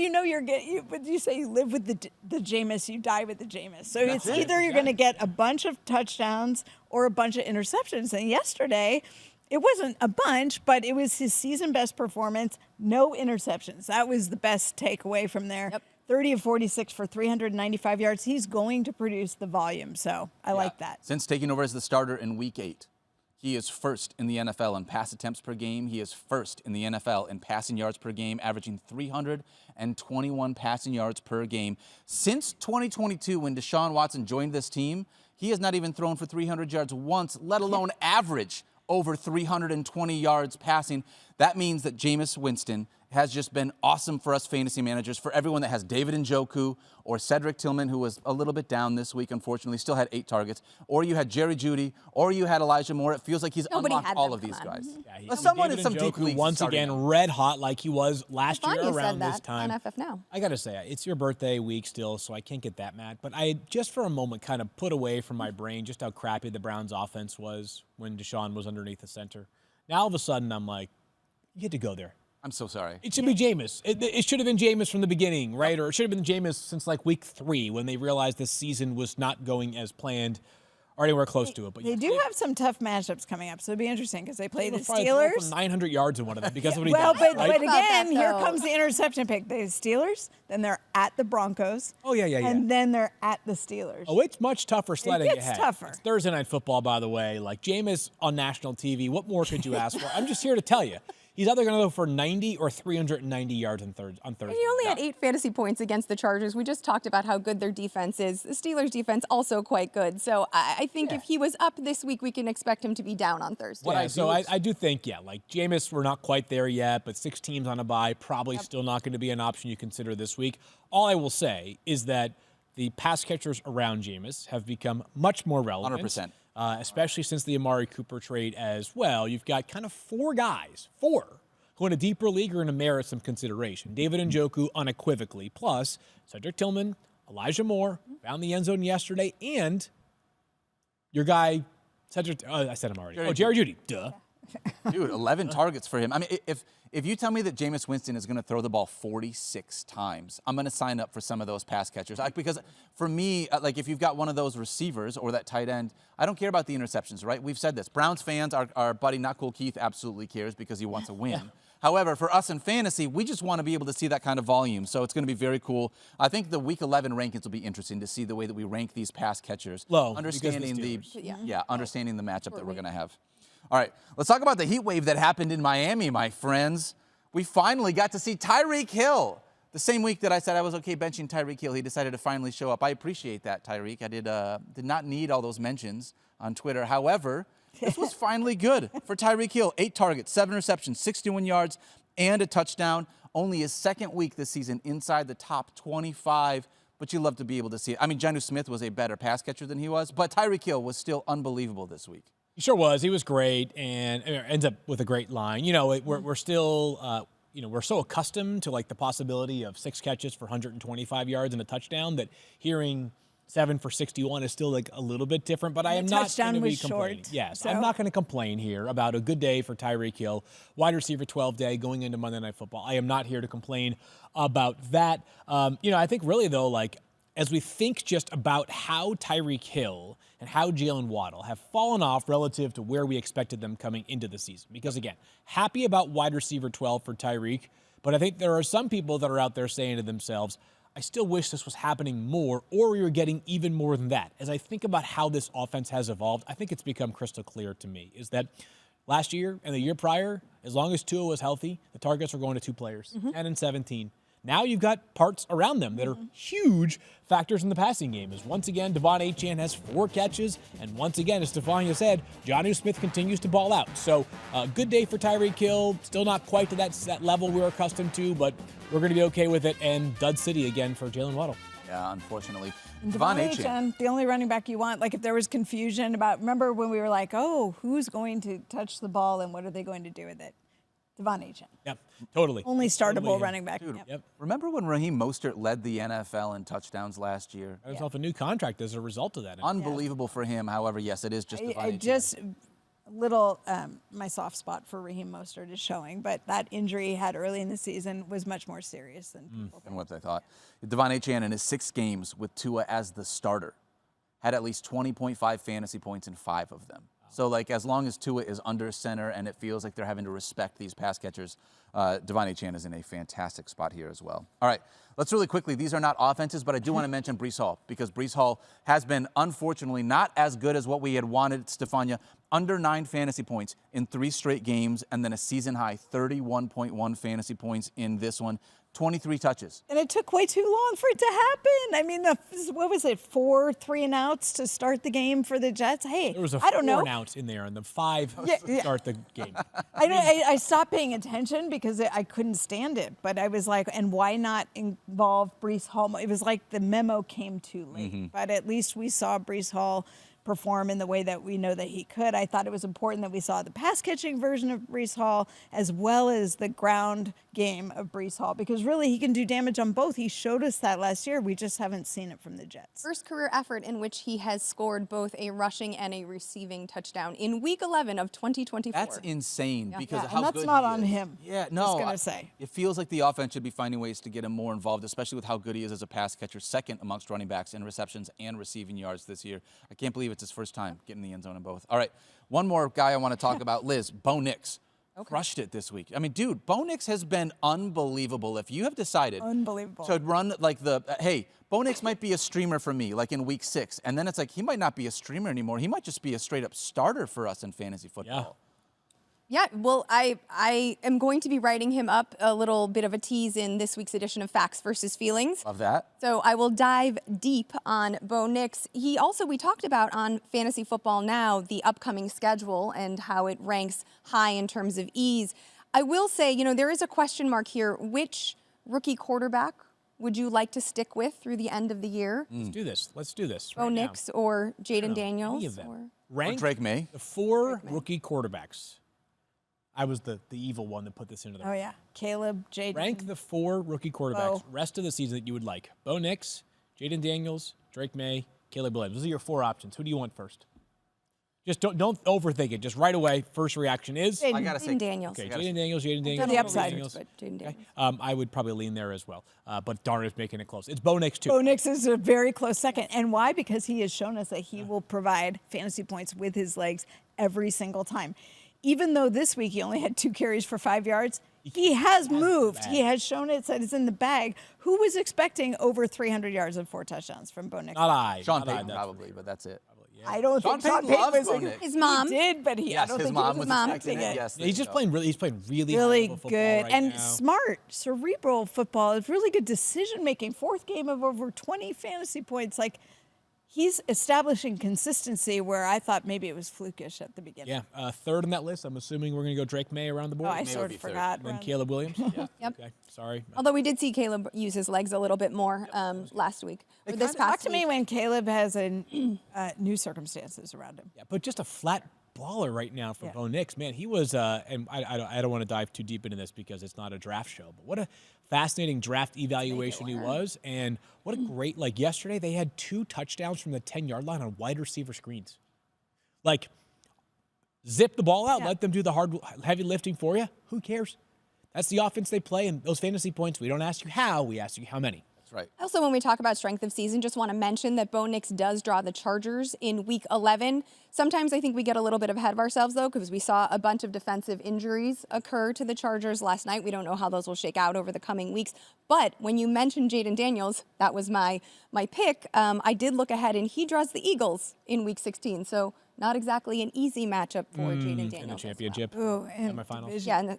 but you say you live with the Jameis, you die with the Jameis. So it's either you're going to get a bunch of touchdowns or a bunch of interceptions. And yesterday, it wasn't a bunch, but it was his season best performance, no interceptions. That was the best takeaway from there. Yep. 30 of 46 for 395 yards. He's going to produce the volume, so I like that. Since taking over as the starter in Week 8, he is first in the NFL in pass attempts per game. He is first in the NFL in passing yards per game, averaging 321 passing yards per game. Since 2022, when Deshaun Watson joined this team, he has not even thrown for 300 yards once, let alone average over 320 yards passing. That means that Jameis Winston has just been awesome for us fantasy managers, for everyone that has David Njoku or Cedric Tillman, who was a little bit down this week, unfortunately, still had 8 targets, or you had Jerry Jeudy, or you had Elijah Moore. It feels like he's unlocked all of these guys. Yeah, someone in some deep leagues once again red hot like he was last year around this time. On FF Now. I got to say, it's your birthday week still, so I can't get that mad. But I just for a moment kind of put away from my brain just how crappy the Browns offense was when Deshaun was underneath the center. Now all of a sudden I'm like, you get to go there. I'm so sorry. It should be Jameis. It should have been Jameis from the beginning, right? Or it should have been Jameis since like week 3 when they realized this season was not going as planned or anywhere close to it. But they do have some tough matchups coming up, so it'll be interesting because they play the Steelers. For 900 yards in one of them because of what he does. Right? But again, here comes the interception pick. The Steelers, then they're at the Broncos. Oh, yeah. And then they're at the Steelers. Oh, it's much tougher sledding ahead. It gets tougher. It's Thursday Night Football, by the way. Like, Jameis on national TV, what more could you ask for? I'm just here to tell you. He's either going to go for 90 or 390 yards on Thursday. And he only had 8 fantasy points against the Chargers. We just talked about how good their defense is. The Steelers' defense also quite good. So I think if he was up this week, we can expect him to be down on Thursday. I do think, like Jameis, we're not quite there yet, but 6 teams on a bye, probably still not going to be an option you consider this week. All I will say is that the pass catchers around Jameis have become much more relevant. 100%. Especially since the Amari Cooper trade as well. You've got kind of 4 guys, who in a deeper league are going to merit some consideration. David Njoku unequivocally, plus Cedric Tillman, Elijah Moore found the end zone yesterday, and your guy, I said him already. Jerry Jeudy. Duh. Dude, 11 targets for him. I mean, if you tell me that Jameis Winston is going to throw the ball 46 times, I'm going to sign up for some of those pass catchers. Because for me, like if you've got one of those receivers or that tight end, I don't care about the interceptions, right? We've said this. Browns fans, our buddy Not Cool Keith absolutely cares because he wants a win. Yeah. However, for us in fantasy, we just want to be able to see that kind of volume. So it's going to be very cool. I think the Week 11 rankings will be interesting to see the way that we rank these pass catchers. Low, understanding understanding the matchup that we're going to have. All right, let's talk about the heat wave that happened in Miami, my friends. We finally got to see Tyreek Hill. The same week that I said I was okay benching Tyreek Hill, he decided to finally show up. I appreciate that, Tyreek. I did not need all those mentions on Twitter. However, this was finally good for Tyreek Hill. 8 targets, 7 receptions, 61 yards, and a touchdown. Only his second week this season inside the top 25, but you love to be able to see it. I mean, Jonnu Smith was a better pass catcher than he was, but Tyreek Hill was still unbelievable this week. He sure was. He was great and ends up with a great line. You know, we're still, we're so accustomed to like the possibility of 6 catches for 125 yards and a touchdown that hearing 7 for 61 is still like a little bit different, but I am not going to be complaining. Yes, so. I'm not going to complain here about a good day for Tyreek Hill, wide receiver 12 day going into Monday Night Football. I am not here to complain about that. I think really though, like as we think just about how Tyreek Hill and how Jalen Waddle have fallen off relative to where we expected them coming into the season. Because again, happy about wide receiver 12 for Tyreek, but I think there are some people that are out there saying to themselves, I still wish this was happening more, or we were getting even more than that. As I think about how this offense has evolved, I think it's become crystal clear to me, is that last year and the year prior, as long as Tua was healthy, the targets were going to 2 players, 10 and 17. Now you've got parts around them that are huge factors in the passing game. As once again, Devon Achane has 4 catches, and once again, as Stephania said, Jonnu Smith continues to ball out. So good day for Tyreek Hill. Still not quite to that level we're accustomed to, but we're going to be okay with it. And dud city again for Jalen Waddle. Yeah, unfortunately. Devon Achane, the only running back you want. Like if there was confusion about, remember when we were like, oh, who's going to touch the ball and what are they going to do with it? Devon Achane. Yep, totally. Only startable running back. Dude, yep. Remember when Raheem Mostert led the NFL in touchdowns last year? Got himself a new contract as a result of that. Unbelievable for him. However, yes, it is just Devon Achane. My soft spot for Raheem Mostert is showing, but that injury he had early in the season was much more serious than people than what they thought. Devon Achane in his 6 games with Tua as the starter had at least 20.5 fantasy points in 5 of them. So, like, as long as Tua is under center and it feels like they're having to respect these pass catchers, Devon Achane is in a fantastic spot here as well. All right, let's really quickly, these are not offenses, but I do want to mention Breece Hall because Breece Hall has been, unfortunately, not as good as what we had wanted, Stephania. Under 9 fantasy points in 3 straight games, and then a season-high 31.1 fantasy points in this one. 23 touches. And it took way too long for it to happen. I mean, what was it, 4 3-and-outs to start the game for the Jets? Hey, there was a I don't know. 4-and-out in there, and the 5 to start the game. I stopped paying attention because I couldn't stand it. But I was like, and why not involve Breece Hall? It was like the memo came too late. But at least we saw Breece Hall perform in the way that we know that he could. I thought it was important that we saw the pass-catching version of Breece Hall as well as the ground game of Breece Hall because really he can do damage on both. He showed us that last year. We just haven't seen it from the Jets. First career effort in which he has scored both a rushing and a receiving touchdown in Week 11 of 2024. That's insane because of how and good that's not he on is. him. Yeah, no. I was going to say. It feels like the offense should be finding ways to get him more involved, especially with how good he is as a pass catcher, second amongst running backs in receptions and receiving yards this year. I can't believe it's his first time getting the end zone in both. All right, one more guy I want to talk about, Liz, Bo Nix. Crushed it this week. I mean, dude, Bo Nix has been unbelievable. If you have decided to run like hey, Bo Nix might be a streamer for me, like in Week 6, and then it's like he might not be a streamer anymore. He might just be a straight-up starter for us in fantasy football. Yeah, well, I am going to be writing him up a little bit of a tease in this week's edition of Facts versus Feelings. Love that. So I will dive deep on Bo Nix. We talked about on Fantasy Football Now the upcoming schedule and how it ranks high in terms of ease. I will say, there is a question mark here. Which rookie quarterback would you like to stick with through the end of the year? Let's do this. Bo Nix or Jaden Daniels? Any of them. Or Rank Drake May. The 4 rookie quarterbacks. I was the evil one that put this into the Caleb, Jaden. Rank the 4 rookie quarterbacks rest of the season that you would like. Bo Nix, Jaden Daniels, Drake May, Caleb Williams. Those are your 4 options. Who do you want first? Just don't overthink it. Just right away, first reaction is? I got to say. Jaden Daniels. Okay, Jaden Daniels. On the upside. But Jaden Daniels. I would probably lean there as well. But darn, it's making it close. It's Bo Nix, too. Bo Nix is a very close second. And why? Because he has shown us that he will provide fantasy points with his legs every single time. Even though this week he only had 2 carries for 5 yards, he has moved. He has shown it that it's in the bag. Who was expecting over 300 yards and 4 touchdowns from Bo Nix? Not I. Sean Not I, Payton that's probably, but that's it. I don't Sean think Sean Payton Payton loves was Bo Nix. His mom. He did, but Yes, I don't his think mom he was was expecting expecting it. it. Yes, he's just playing really. He's playing really Really high-level football good right and now. smart, cerebral football. It's really good decision making. 4th game of over 20 fantasy points. Like, he's establishing consistency where I thought maybe it was flukish at the beginning. Yeah, third on that list. I'm assuming we're going to go Drake May around the board. Oh, I May sort would be of third. forgot. And then Caleb Williams. Yeah. Yep. Okay. Sorry. Although we did see Caleb use his legs a little bit more last week. Or this Talk past to me week. when Caleb has new circumstances around him. Yeah, but just a flat baller right now for Bo Nix. Man, he was, and I don't want to dive too deep into this because it's not a draft show, but what a fascinating draft evaluation he was. And what a great, like yesterday, they had 2 touchdowns from the 10-yard line on wide receiver screens. Like, zip the ball out, let them do the heavy lifting for you. Who cares? That's the offense they play, and those fantasy points, we don't ask you how, we ask you how many. That's right. Also, when we talk about strength of season, just want to mention that Bo Nix does draw the Chargers in Week 11. Sometimes I think we get a little bit ahead of ourselves, though, because we saw a bunch of defensive injuries occur to the Chargers last night. We don't know how those will shake out over the coming weeks. But when you mentioned Jaden Daniels, that was my pick. I did look ahead, and he draws the Eagles in Week 16. So not exactly an easy matchup for Jaden Daniels. In the championship, Ooh, and semifinals. Yeah,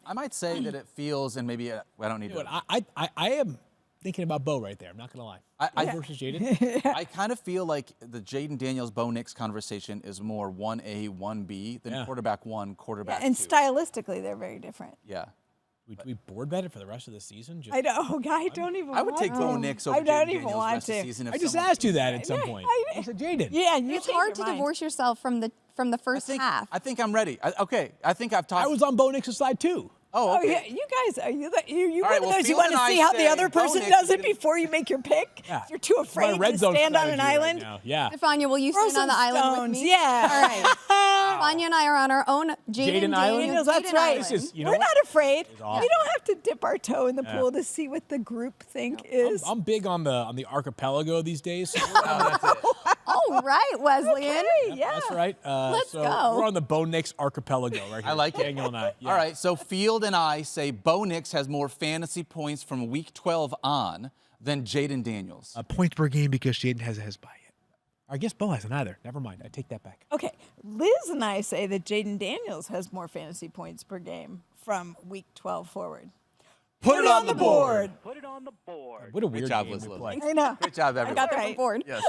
I might say that it feels, and maybe I don't need to. I am thinking about Bo right there. I'm not going to lie. I versus Jaden. I kind of feel like the Jaden Daniels Bo Nix conversation is more 1A, 1B than quarterback 1, quarterback 2. and stylistically, they're very different. Yeah. We board bet it for the rest of the season. Just, I know. I don't even. I would want take to. Bo Nix over I don't Jaden even Daniels want rest of the to. season. if I just someone- asked you that at some point. I said Jaden. Yeah, you it's changed hard your to mind. divorce yourself from the first half. I think I'm ready. I think I've talked. I was on Bo Nix's side too. Oh, okay. yeah, you guys, are you All right, one of well, those you Field want and to I see how the say other Bo person Nix does is it gonna- before you make your pick? Yeah. You're too My afraid red to zone stand on an strategy right island? now. Yeah. Stefania, will you Throw stand on some the island with stones. me? Yeah. All right. Stefania and I are on our own Jaden Island? Daniels, that's Jaden right. Island. This is, you know We're what? not afraid. awesome. We don't have to dip our toe in the pool to see what the group think is. I'm big on the archipelago these days. So All right, Wesleyan. Yeah. that's right. Let's so go. We're on the Bo Nix archipelago right here. I like it. Daniel and I. Yeah. All right, so Field and I say Bo Nix has more fantasy points from Week 12 on than Jaden Daniels. Points per game because Jaden has his buy it. I guess Bo hasn't either. Never mind. I take that back. Okay, Liz and I say that Jaden Daniels has more fantasy points per game from week 12 forward. Put it on the board. Put it on the board. What a weird job, game Liz we Loza. play. I know. Great job, I everyone. got that Right. right. Board. Yes.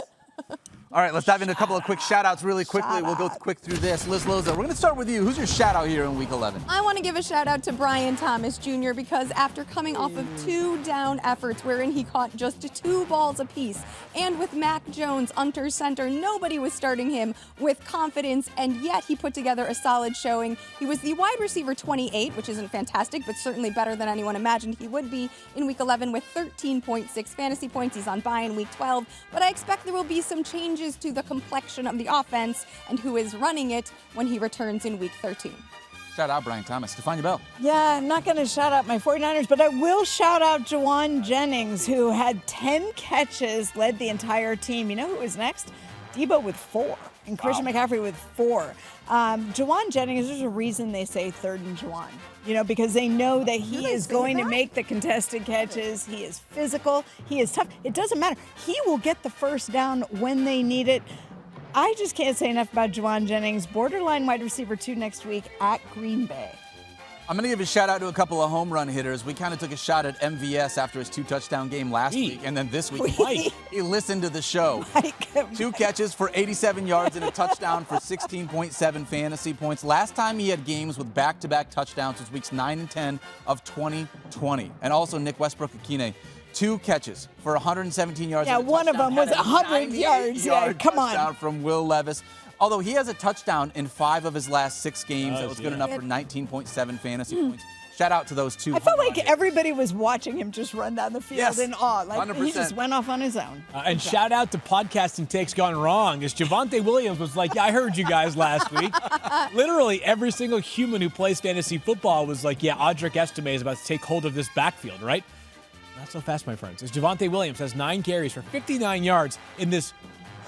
All right, let's dive into a couple of quick shout-outs really quickly. We'll go quick through this. Liz Loza, we're going to start with you. Who's your shout-out here in Week 11? I want to give a shout out to Brian Thomas Jr. because after coming off of 2 down efforts wherein he caught just 2 balls apiece, and with Mac Jones under center, nobody was starting him with confidence, and yet he put together a solid showing. He was the wide receiver 28, which isn't fantastic, but certainly better than anyone imagined he would be in Week 11 with 13.6 fantasy points. He's on bye in Week 12, but I expect there will be some changes to the complexion of the offense and who is running it when he returns in Week 13. Shout out Brian Thomas. Stephania Bell. Yeah, I'm not going to shout out my 49ers, but I will shout out Jawan Jennings, who had 10 catches, led the entire team. You know who was next? Debo with 4, and Christian McCaffrey with 4. Jawan Jennings, there's a reason they say third and Jawan, because they know that he is going to make the contested catches. He is physical. He is tough. It doesn't matter. He will get the first down when they need it. I just can't say enough about Jawan Jennings, borderline wide receiver 2 next week at Green Bay. I'm going to give a shout out to a couple of home run hitters. We kind of took a shot at MVS after his 2-touchdown game last week, and then this week he listened to the show. 2 catches for 87 yards and a touchdown for 16.7 fantasy points. Last time he had games with back-to-back touchdowns was weeks 9 and 10 of 2020. And also Nick Westbrook-Akine. 2 catches for 117 yards. Yeah, and a one of touchdown. them was Had a 100 yards. Yeah, come on. touchdown from Will Levis. Although he has a touchdown in 5 of his last 6 games. That was good enough for 19.7 fantasy points. shout out to those two. I felt like everybody was watching him just run down the field in awe. Like 100%. he just went off on his own. And shout out to podcasting takes gone wrong, as Javonte Williams was like, yeah, I heard you guys last week. Literally every single human who plays fantasy football was like, yeah, Audric Estime is about to take hold of this backfield, right? Not so fast, my friends. As Javonte Williams has 9 carries for 59 yards in this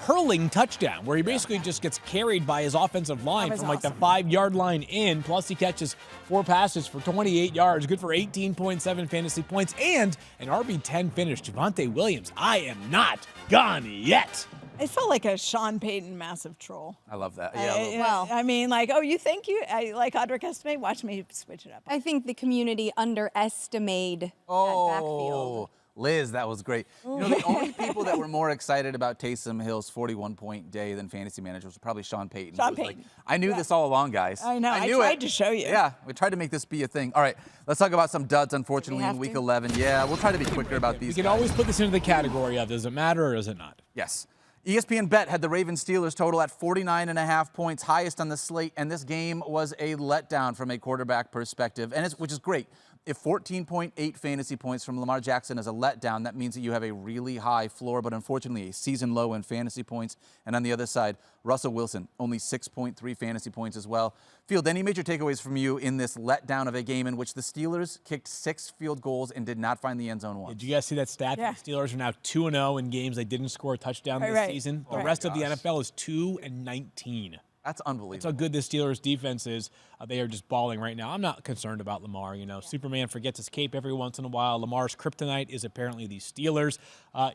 hurling touchdown, where he basically just gets carried by his offensive line from like the 5-yard line in. Plus, he catches 4 passes for 28 yards, good for 18.7 fantasy points, and an RB10 finish. Javonte Williams, I am not gone yet. It felt like a Sean Payton massive troll. I love that. Yeah. Well, I mean, like, oh, you think I like Audric Estime? Watch me switch it up. I think the community underestimated that backfield. Liz, that was great. You know, the only people that were more excited about Taysom Hill's 41-point day than fantasy managers was probably Sean Payton. Sean Payton. Like, I knew this all along, guys. I know. I knew tried to show you. Yeah, we tried to make this be a thing. All right, let's talk about some duds, unfortunately, in Week 11. Yeah, we'll try to be quicker about these We can always put this into the category of, does it matter or does it not? Yes. ESPN Bet had the Ravens-Steelers total at 49.5 points, highest on the slate, and this game was a letdown from a quarterback perspective, which is great. If 14.8 fantasy points from Lamar Jackson is a letdown, that means that you have a really high floor, but unfortunately a season low in fantasy points. And on the other side, Russell Wilson, only 6.3 fantasy points as well. Field, any major takeaways from you in this letdown of a game in which the Steelers kicked 6 field goals and did not find the end zone once? Did you guys see that stat? Yeah. The Steelers are now 2-0 in games they didn't score a touchdown this season. The rest of the NFL is 2-19. That's unbelievable. That's how good this Steelers defense is. They are just balling right now. I'm not concerned about Lamar. You know, Superman forgets his cape every once in a while. Lamar's kryptonite is apparently the Steelers.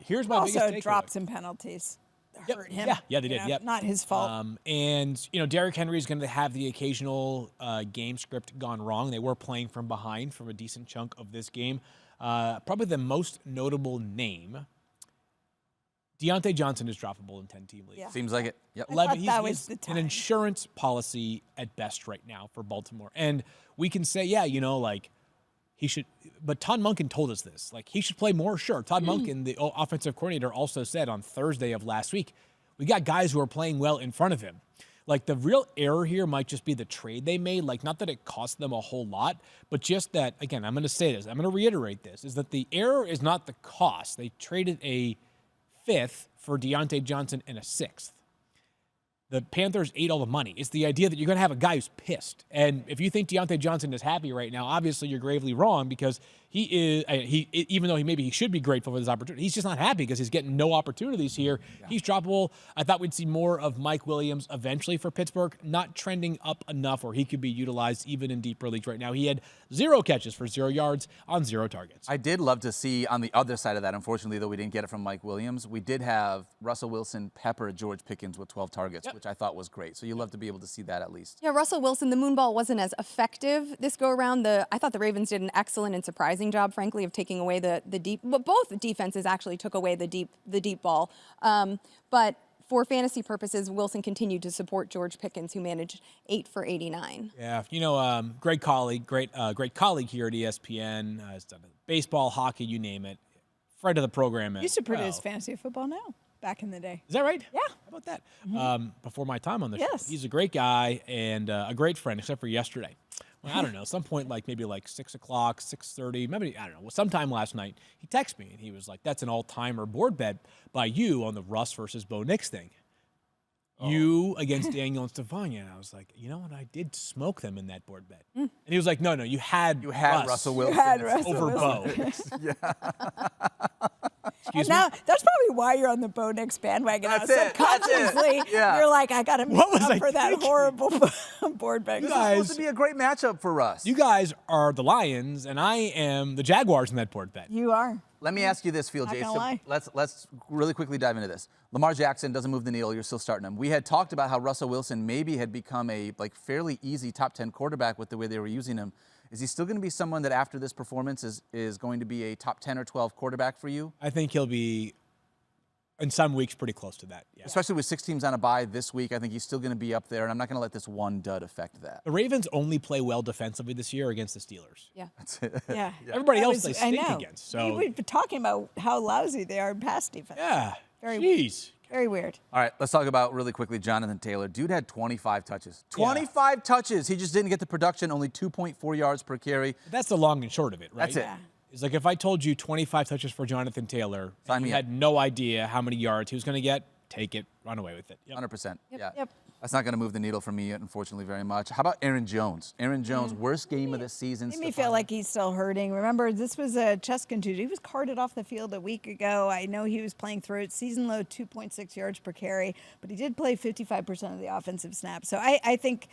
Here's my biggest takeaway. Also, drops and penalties hurt him. Yeah, they did. You know, not his fault. And, you know, Derrick Henry is going to have the occasional game script gone wrong. They were playing from behind from a decent chunk of this game. Probably the most notable name, Deontay Johnson is droppable in 10-team leagues. Yeah. Seems like it. Yep. 11. was the He's time. an insurance policy at best right now for Baltimore. And we can say, yeah, you know, like he should. But Todd Monken told us this. Like he should play more. Sure. Todd Monken, the offensive coordinator, also said on Thursday of last week, we got guys who are playing well in front of him. Like the real error here might just be the trade they made. Like not that it cost them a whole lot, but just that, again, I'm going to say this. I'm going to reiterate this, is that the error is not the cost. They traded a 5th for Deontay Johnson and a 6th. The Panthers ate all the money. It's the idea that you're going to have a guy who's pissed. And if you think Deontay Johnson is happy right now, obviously you're gravely wrong because he is, even though he should be grateful for this opportunity, he's just not happy because he's getting no opportunities here. Yeah. He's droppable. I thought we'd see more of Mike Williams eventually for Pittsburgh, not trending up enough where he could be utilized even in deeper leagues right now. He had 0 catches for 0 yards on 0 targets. I did love to see on the other side of that, unfortunately, though we didn't get it from Mike Williams, we did have Russell Wilson pepper George Pickens with 12 targets, which I thought was great. So you love to be able to see that at least. Yeah, Russell Wilson, the moon ball wasn't as effective this go around. I thought the Ravens did an excellent and surprising job, frankly, of taking away the deep. But both defenses actually took away the deep ball. But for fantasy purposes, Wilson continued to support George Pickens, who managed 8 for 89. Yeah, you know, great colleague here at ESPN. Has done baseball, hockey, you name it. Friend of the program. Used to produce fantasy football now. Back in the day. Is that right? Yeah. How about that? Before my time on the show. Yes. He's a great guy and a great friend, except for yesterday. Well, I don't know, some point maybe 6 o'clock, 6:30, maybe, I don't know, sometime last night, he texted me and he was like, that's an all-timer board bet by you on the Russ versus Bo Nix thing. You against Daniel and Stephania. And I was like, you know what? I did smoke them in that board bet. And he was like, no, you had Russell Wilson. You had Russell over Wilson. Bo. And now that's probably why you're on the Bo Nix bandwagon. That's now. it. Subconsciously, you're like, I got to make was up I for that thinking? horrible board bet. This is supposed to be a great matchup for us. You guys are the Lions, and I am the Jaguars in that board bet. You are. Let me ask you this, Field, Not Jason. gonna lie. Let's really quickly dive into this. Lamar Jackson doesn't move the needle. You're still starting him. We had talked about how Russell Wilson maybe had become a fairly easy top 10 quarterback with the way they were using him. Is he still going to be someone that after this performance is going to be a top 10 or 12 quarterback for you? I think he'll be, in some weeks, pretty close to that. Yeah. Especially with 6 teams on a bye this week, I think he's still going to be up there, and I'm not going to let this one dud affect that. The Ravens only play well defensively this year against the Steelers. Yeah. That's it. Yeah. Everybody else they I stink know. against. So We've been talking about how lousy they are in pass defense. yeah. Very Jeez. Very weird. All right, let's talk about really quickly Jonathan Taylor. Dude had 25 touches. 25 touches. He just didn't get the production, only 2.4 yards per carry. That's the long and short of it, right? That's it. Yeah. It's like if I told you 25 touches for Jonathan Taylor, and you had no idea how many yards he was going to get, take it, run away with it. 100%. Yeah. Yep. That's not going to move the needle for me, unfortunately, very much. How about Aaron Jones? Aaron Jones, worst game of the season. Made me feel like he's still hurting. Remember, this was a chest contusion. He was carted off the field a week ago. I know he was playing through it. Season low, 2.6 yards per carry, but he did play 55% of the offensive snaps. So I think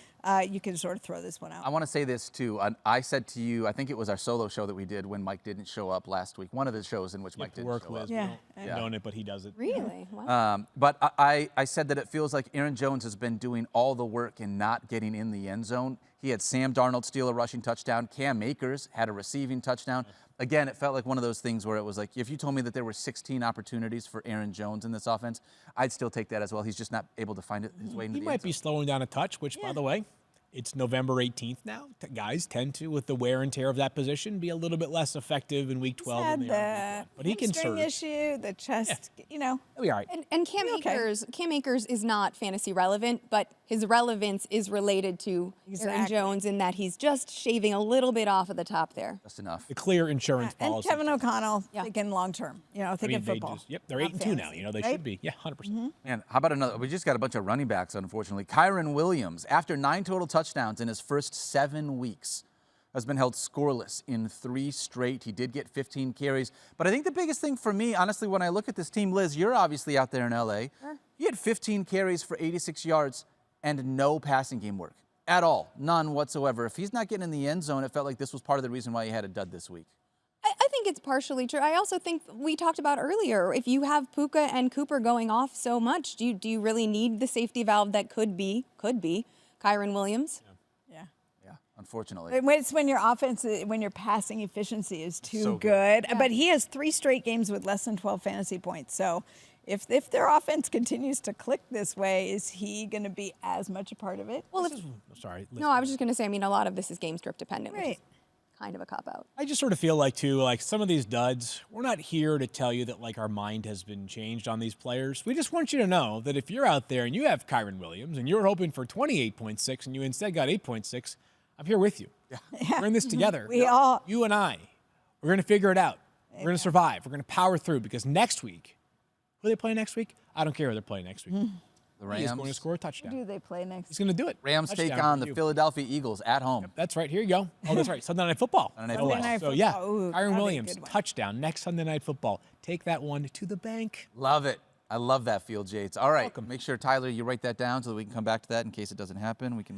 you can sort of throw this one out. I want to say this, too. I said to you, I think it was our solo show that we did when Mike didn't show up last week. One of the shows in which Mike didn't show up. Yeah. We don't condone it, but he does it. Really? Wow. But I said that it feels like Aaron Jones has been doing all the work and not getting in the end zone. He had Sam Darnold steal a rushing touchdown. Cam Akers had a receiving touchdown. Again, it felt like one of those things where it was like, if you told me that there were 16 opportunities for Aaron Jones in this offense, I'd still take that as well. He's just not able to find his way into the end zone. He might be slowing down a touch, which, by the way, it's November 18th now. Guys tend to, with the wear and tear of that position, be a little bit less effective in Week 12 than they are in Week 1. But he can hamstring surge. issue, the chest, He'll be all right. And Cam Akers is not fantasy relevant, but his relevance is related to Aaron Jones in that he's just shaving a little bit off of the top there. Just enough. The clear insurance And policy. Kevin O'Connell thinking long term, thinking they football. they're 8-2 now. They should be. Yeah, 100%. Man, how about another? We just got a bunch of running backs, unfortunately. Kyron Williams, after 9 total touchdowns in his first 7 weeks, has been held scoreless in 3 straight. He did get 15 carries. But I think the biggest thing for me, honestly, when I look at this team, Liz, you're obviously out there in L.A. He had 15 carries for 86 yards and no passing game work at all. None whatsoever. If he's not getting in the end zone, it felt like this was part of the reason why he had a dud this week. I think it's partially true. I also think we talked about earlier, if you have Puka and Cooper going off so much, do you really need the safety valve that could be Kyron Williams? Yeah, unfortunately. It's when your offense, when your passing efficiency is too good. Yeah. But he has 3 straight games with less than 12 fantasy points. So if their offense continues to click this way, is he going to be as much a part of it? Well, No, I was just going to say, a lot of this is game script dependent, which is kind of a cop-out. I just sort of feel like, too, some of these duds, we're not here to tell you that, our mind has been changed on these players. We just want you to know that if you're out there and you have Kyron Williams and you're hoping for 28.6 and you instead got 8.6, I'm here with you. We're in this together. You and I. We're going to figure it out. We're going to survive. We're going to power through because next week, who they play next week? I don't care who they're playing next week. The Rams. He's going to score a touchdown. Who do they play next? He's going to do it. Rams take on the Philadelphia Eagles at home. Yep, that's right. Here you go. Oh, that's right. Sunday Night Football. Sunday Night So, Football. Kyron Williams, touchdown, next Sunday Night Football. Take that one to the bank. Love it. I love that field, Yates. All right. Welcome. Make sure, Tyler, you write that down so that we can come back to that in case it doesn't happen. We can.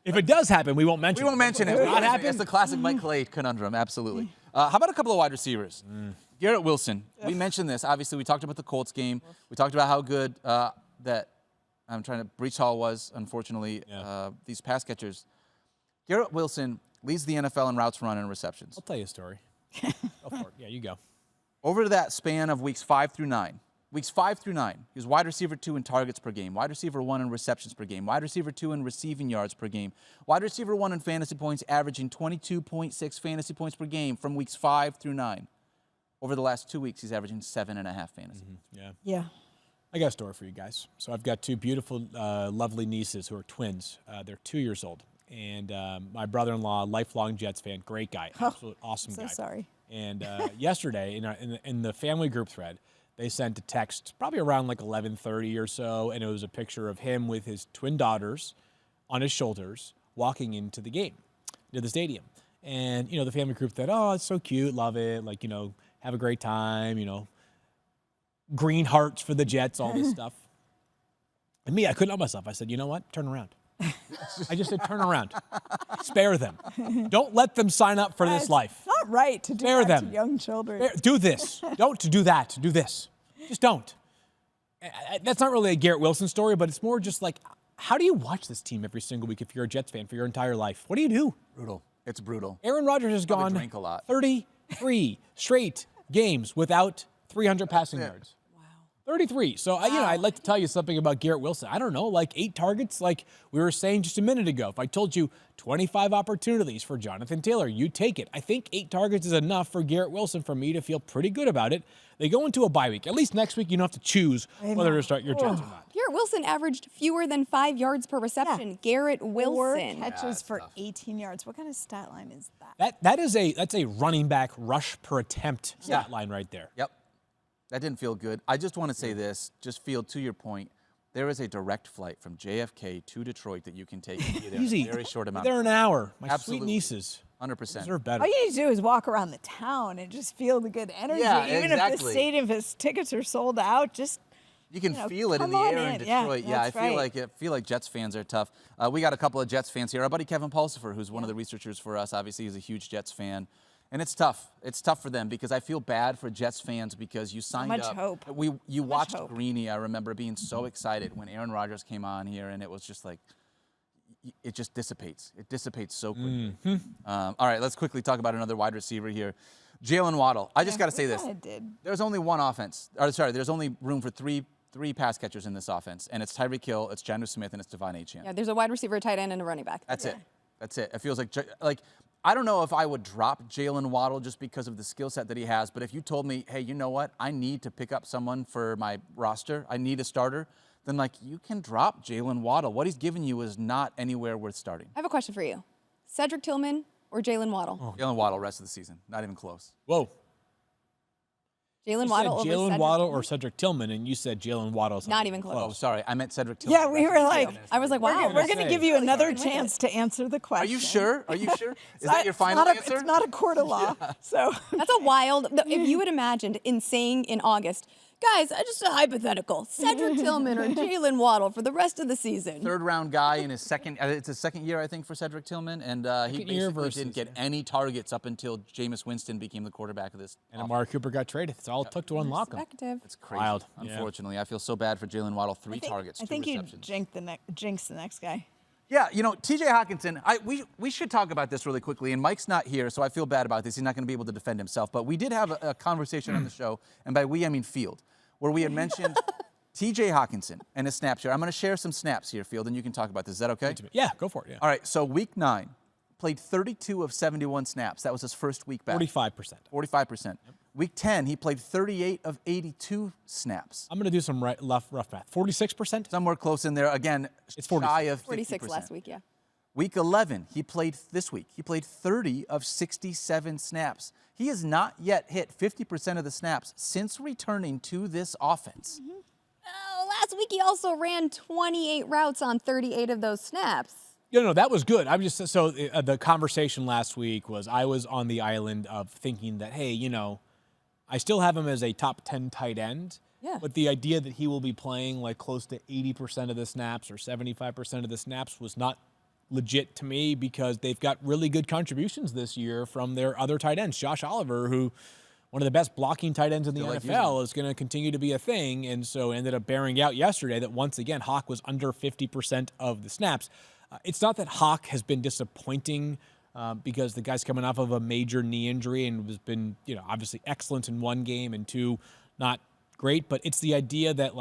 If it does happen, we won't mention it. We won't mention it. Not happen. It's the classic Mike Clay conundrum. Absolutely. How about a couple of wide receivers? Garrett Wilson. We mentioned this. Obviously, we talked about the Colts game. We talked about how good Breach Hall was, unfortunately, these pass catchers. Garrett Wilson leads the NFL in routes run and receptions. I'll tell you a story. Go for it. Yeah, you go. Over that span of weeks 5 through 9, he was wide receiver 2 in targets per game, wide receiver 1 in receptions per game, wide receiver 2 in receiving yards per game, wide receiver 1 in fantasy points, averaging 22.6 fantasy points per game from weeks 5 through 9. Over the last 2 weeks, he's averaging 7.5 fantasy. Yeah. I got a story for you guys. So I've got 2 beautiful, lovely nieces who are twins. They're 2 years old. And my brother-in-law, lifelong Jets fan, great guy, absolute awesome guy. So sorry. And yesterday, in the family group thread, they sent a text probably around 11:30 or so, and it was a picture of him with his twin daughters on his shoulders walking into the game, to the stadium. And, the family group said, oh, it's so cute, love it, have a great time, green hearts for the Jets, all this stuff. And me, I couldn't help myself. I said, you know what? Turn around. I just said, turn around. Spare them. Don't let them sign up for this life. It's not right to do Spare that them. to young children. Do this. Don't do that. Do this. Just don't. That's not really a Garrett Wilson story, but it's more just how do you watch this team every single week if you're a Jets fan for your entire life? What do you do? Brutal. It's brutal. Aaron Rodgers has gone drink a lot. 33 straight games without 300 passing yards. 33. So, I'd like to tell you something about Garrett Wilson. I don't know, like 8 targets, like we were saying just a minute ago. If I told you 25 opportunities for Jonathan Taylor, you take it. I think 8 targets is enough for Garrett Wilson for me to feel pretty good about it. They go into a bye week. At least next week, you don't have to choose whether to start your Jets or not. Garrett Wilson averaged fewer than 5 yards per reception. Yeah. Garrett Wilson. 4 catches for 18 yards. What kind of stat line is that? That's a running back rush per attempt stat line right there. Yep. That didn't feel good. I just want to say this, just feel to your point, there is a direct flight from JFK to Detroit that you can take and be there Easy. in a very short amount. They're an hour. My Absolutely. sweet nieces. 100%. Deserve better. All you need to do is walk around the town and just feel the good energy. Yeah, Even if the stadium, if tickets are sold out, just you can feel it in the air in Detroit. Yeah, I feel like Jets fans are tough. We got a couple of Jets fans here. Our buddy Kevin Pulsifer, who's one of the researchers for us, obviously he's a huge Jets fan. And it's tough. It's tough for them because I feel bad for Jets fans because you signed up. Hope. You watched Greeny. I remember being so excited when Aaron Rodgers came on here, and it was just like, it just dissipates. It dissipates so quickly. All right, let's quickly talk about another wide receiver here. Jalen Waddle. I just got to say this. There's only one offense. There's only room for three pass catchers in this offense, and it's Tyreek Hill, it's Jonnu Smith, and it's Devon Achane. Yeah, there's a wide receiver, a tight end, and a running back. That's it. That's it. It feels like I don't know if I would drop Jalen Waddle just because of the skill set that he has, but if you told me, hey, you know what? I need to pick up someone for my roster. I need a starter. Then, you can drop Jalen Waddle. What he's given you is not anywhere worth starting. I have a question for you. Cedric Tillman or Jalen Waddle? Oh. Jalen Waddle rest of the season. Not even close. Whoa. Jalen Waddle over Jalen Cedric Waddle or Cedric Tillman, and you said Jalen Waddle. Not even close. Oh, sorry. I meant Cedric Tillman. Yeah, we were like, I was like, wow. We're going to give you another chance to answer the question. Are you sure? Are you sure? Is that your final answer? It's not a court of law. So that's a wild. If you had imagined in saying in August, guys, just a hypothetical, Cedric Tillman or Jalen Waddle for the rest of the season. Third-round guy in his second. It's his second year, I think, for Cedric Tillman, and he basically didn't get any targets up until Jameis Winston became the quarterback of this. And Amari Cooper got traded. That's all it took to unlock him. It's crazy. Wild. Unfortunately, I feel so bad for Jalen Waddle. 3 targets, 2 receptions. I think you jinx the next guy. Yeah, T.J. Hockenson, we should talk about this really quickly, and Mike's not here, so I feel bad about this. He's not going to be able to defend himself, but we did have a conversation on the show, and by we, I mean Field, where we had mentioned T.J. Hockenson and his snap share. I'm going to share some snaps here, Field, and you can talk about this. Is that okay? Yeah, go for it. Yeah. All right, so week 9, played 32 of 71 snaps. That was his first week back. 45%. 45%. Yep. Week 10, he played 38 of 82 snaps. I'm going to do some rough math. 46%? Somewhere close in there. Again, it's 46. Shy of 50%. 46 last week, yeah. Week 11, he played 30 of 67 snaps. He has not yet hit 50% of the snaps since returning to this offense. Mm-hmm. Oh, last week he also ran 28 routes on 38 of those snaps. No, that was good. I'm just the conversation last week was I was on the island of thinking that, hey, I still have him as a top 10 tight end. Yeah. But the idea that he will be playing close to 80% of the snaps or 75% of the snaps was not legit to me because they've got really good contributions this year from their other tight ends. Josh Oliver, who one of the best blocking tight ends in the NFL, is going to continue to be a thing, and so ended up bearing out yesterday that once again Hawk was under 50% of the snaps. It's not that Hawk has been disappointing because the guy's coming off of a major knee injury and has been, obviously excellent in one game and 2 not great, but it's the idea that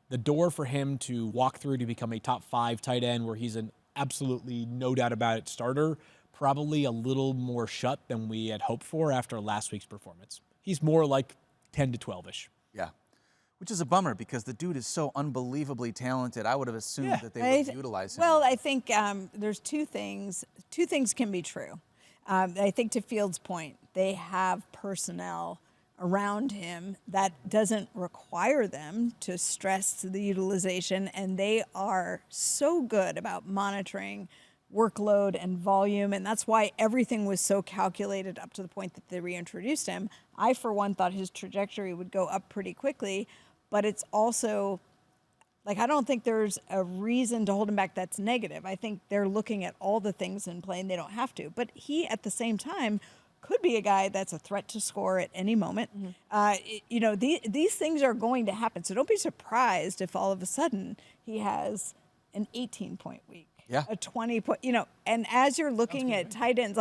the door for him to walk through to become a top 5 tight end where he's an absolutely no doubt about it starter, probably a little more shut than we had hoped for after last week's performance. He's more like 10 to 12-ish. Yeah, which is a bummer because the dude is so unbelievably talented. I would have assumed that they would utilize him. Well, I think there's 2 things. 2 things can be true. I think to Field's point, they have personnel around him that doesn't require them to stress the utilization, and they are so good about monitoring workload and volume, and that's why everything was so calculated up to the point that they reintroduced him. I, for one, thought his trajectory would go up pretty quickly, but it's also, I don't think there's a reason to hold him back that's negative. I think they're looking at all the things in play, and they don't have to. But he, at the same time, could be a guy that's a threat to score at any moment. Mm-hmm. These things are going to happen. So don't be surprised if all of a sudden he has an 18-point week, a 20-point, and as you're looking at tight ends,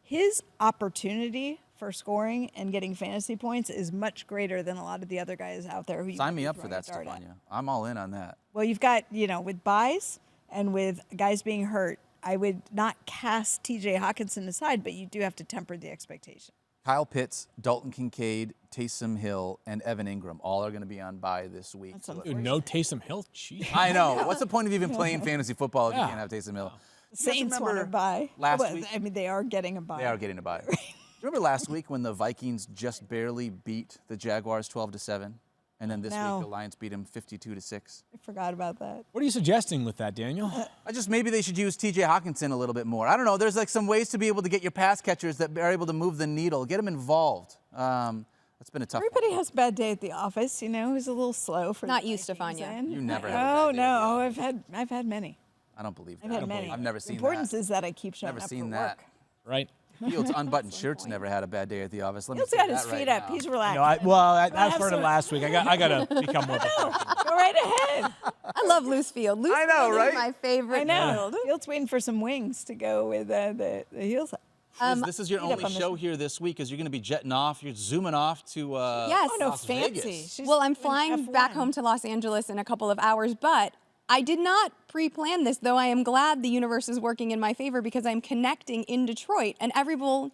his opportunity for scoring and getting fantasy points is much greater than a lot of the other guys out there. Who Sign me up for that, Stephania. I'm all in on that. Well, you've got, with buys and with guys being hurt, I would not cast TJ Hawkinson aside, but you do have to temper the expectation. Kyle Pitts, Dalton Kincaid, Taysom Hill, and Evan Ingram all are going to be on bye this week. Dude, no Taysom Hill? Jeez. I know. What's the point of even playing fantasy football if you can't have Taysom Hill? Saints want to buy. Last week? I mean, they are getting a buy. They are getting a buy. Do you remember last week when the Vikings just barely beat the Jaguars 12-7? And then this week the Lions beat them 52-6. I forgot about that. What are you suggesting with that, Daniel? Maybe they should use TJ Hawkinson a little bit more. I don't know. There's like some ways to be able to get your pass catchers that are able to move the needle. Get them involved. That's been a tough Everybody one. has a bad day at the office, Who's a little slow for Not the you, Vikings Stephania. in. You never had a Oh bad day no, at the I've had many. I don't believe that. I've had many. I've never seen The importance that. is that I keep showing Never up seen for that. work. Right? Fields' unbuttoned shirts never had a bad day at the office. Let me He's say got that his right feet up. now. He's relaxed. No, I have started some- last week. I got to become more professional. Go right ahead. I love loose field. Loose I know, field right? is my favorite I know. field. Fields waiting for some wings to go with the heels. This is your Read up only on this show one. here this week because you're going to be jetting off. You're zooming off to Yes. Oh no, Las fancy. Vegas. She's Well, I'm doing flying back F1. home to Los Angeles in a couple of hours, but I did not pre-plan this, though I am glad the universe is working in my favor because I'm connecting in Detroit, and everyone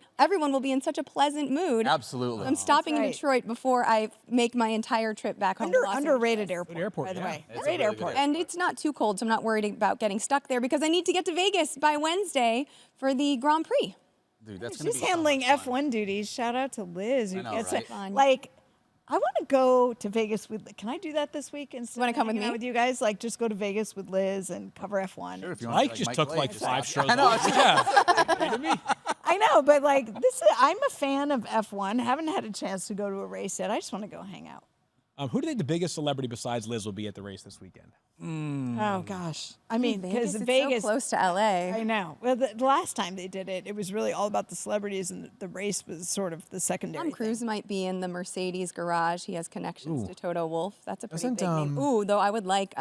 will be in such a pleasant mood. Absolutely. I'm stopping in right. Detroit before I make my entire trip back home to Los Underrated Angeles. airport, airport, by the yeah. way. It's a Great really good airport. And it's not too cold, so I'm not worried about getting stuck there because I need to get to Vegas by Wednesday for the Grand Prix. Dude, that's going to She's be handling so much fun. F1 duties. Shout out to Liz who I know, gets right? it. Fun. Like, I want to go to Vegas with. Can I do that this week? Instead wanna of come with hanging out me? with you guys? Like, just go to Vegas with Liz and cover F1. Sure, if you want Mike to, just Mike took Blake like or 5 something. shows. I know. off. Yeah. I know, but like I'm a fan of F1. Haven't had a chance to go to a race yet. I just want to go hang out. Who do you think the biggest celebrity besides Liz will be at the race this weekend? Oh gosh, I mean, because Vegas, Vegas, is so close to LA. I know. Well, the last time they did it, it was really all about the celebrities, and the race was sort of the secondary. Tom Cruise thing. might be in the Mercedes garage. He has connections to Toto Wolff. That's a pretty Doesn't, big name. Ooh, though I would like,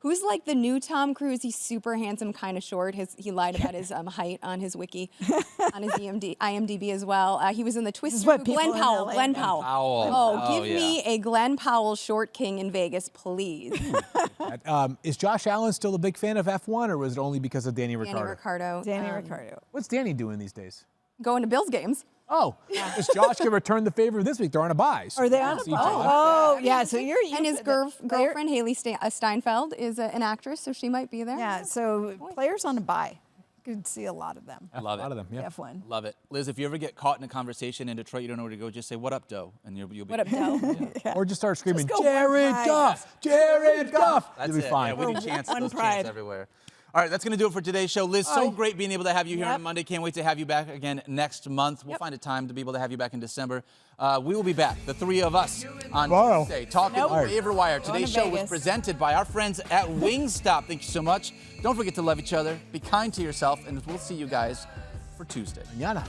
who's like the new Tom Cruise? He's super handsome, kind of short. He lied about his height on his wiki, on his IMDb as well. He was in the Twister. what Glenn people in Powell. LA Glenn know. Powell. Powell. Oh, Oh, give me a Glenn Powell short king in Vegas, please. Is Josh Allen still a big fan of F1, or was it only because of Danny Danny Ricciardo? Ricardo. Danny Ricciardo. What's Danny doing these days? Going to Bills games. Oh, does Josh can return the favor this week? They're on a bye. So Are they on a see boat? Josh. Oh, yeah. So you're And his girlfriend, Haley Steinfeld, is an actress, so she might be there. Yeah. So players on a bye. Could see a lot of them. Love A it. lot of them, yeah. F1. Love it. Liz, if you ever get caught in a conversation in Detroit, you don't know where to go, just say, "What up, Doe?" And you'll be What up, Doe? Or just start screaming, go one Jared pride. Goff, Jared Goff. That's You'll be it. fine. Yeah, we need chants, One those pride. chants everywhere. All right, that's going to do it for today's show. Liz, so Oh. great being able to have you here Yep. on Monday. Can't wait to have you back again next month. We'll find a time to be able to have you back in December. We will be back, the three of us, on Tomorrow. Tuesday, talking Nope. waiver wire. Going Today's to show was Vegas. presented by our friends at Wingstop. Thank you so much. Don't forget to love each other, be kind to yourself, and we'll see you guys for Tuesday. Mañana.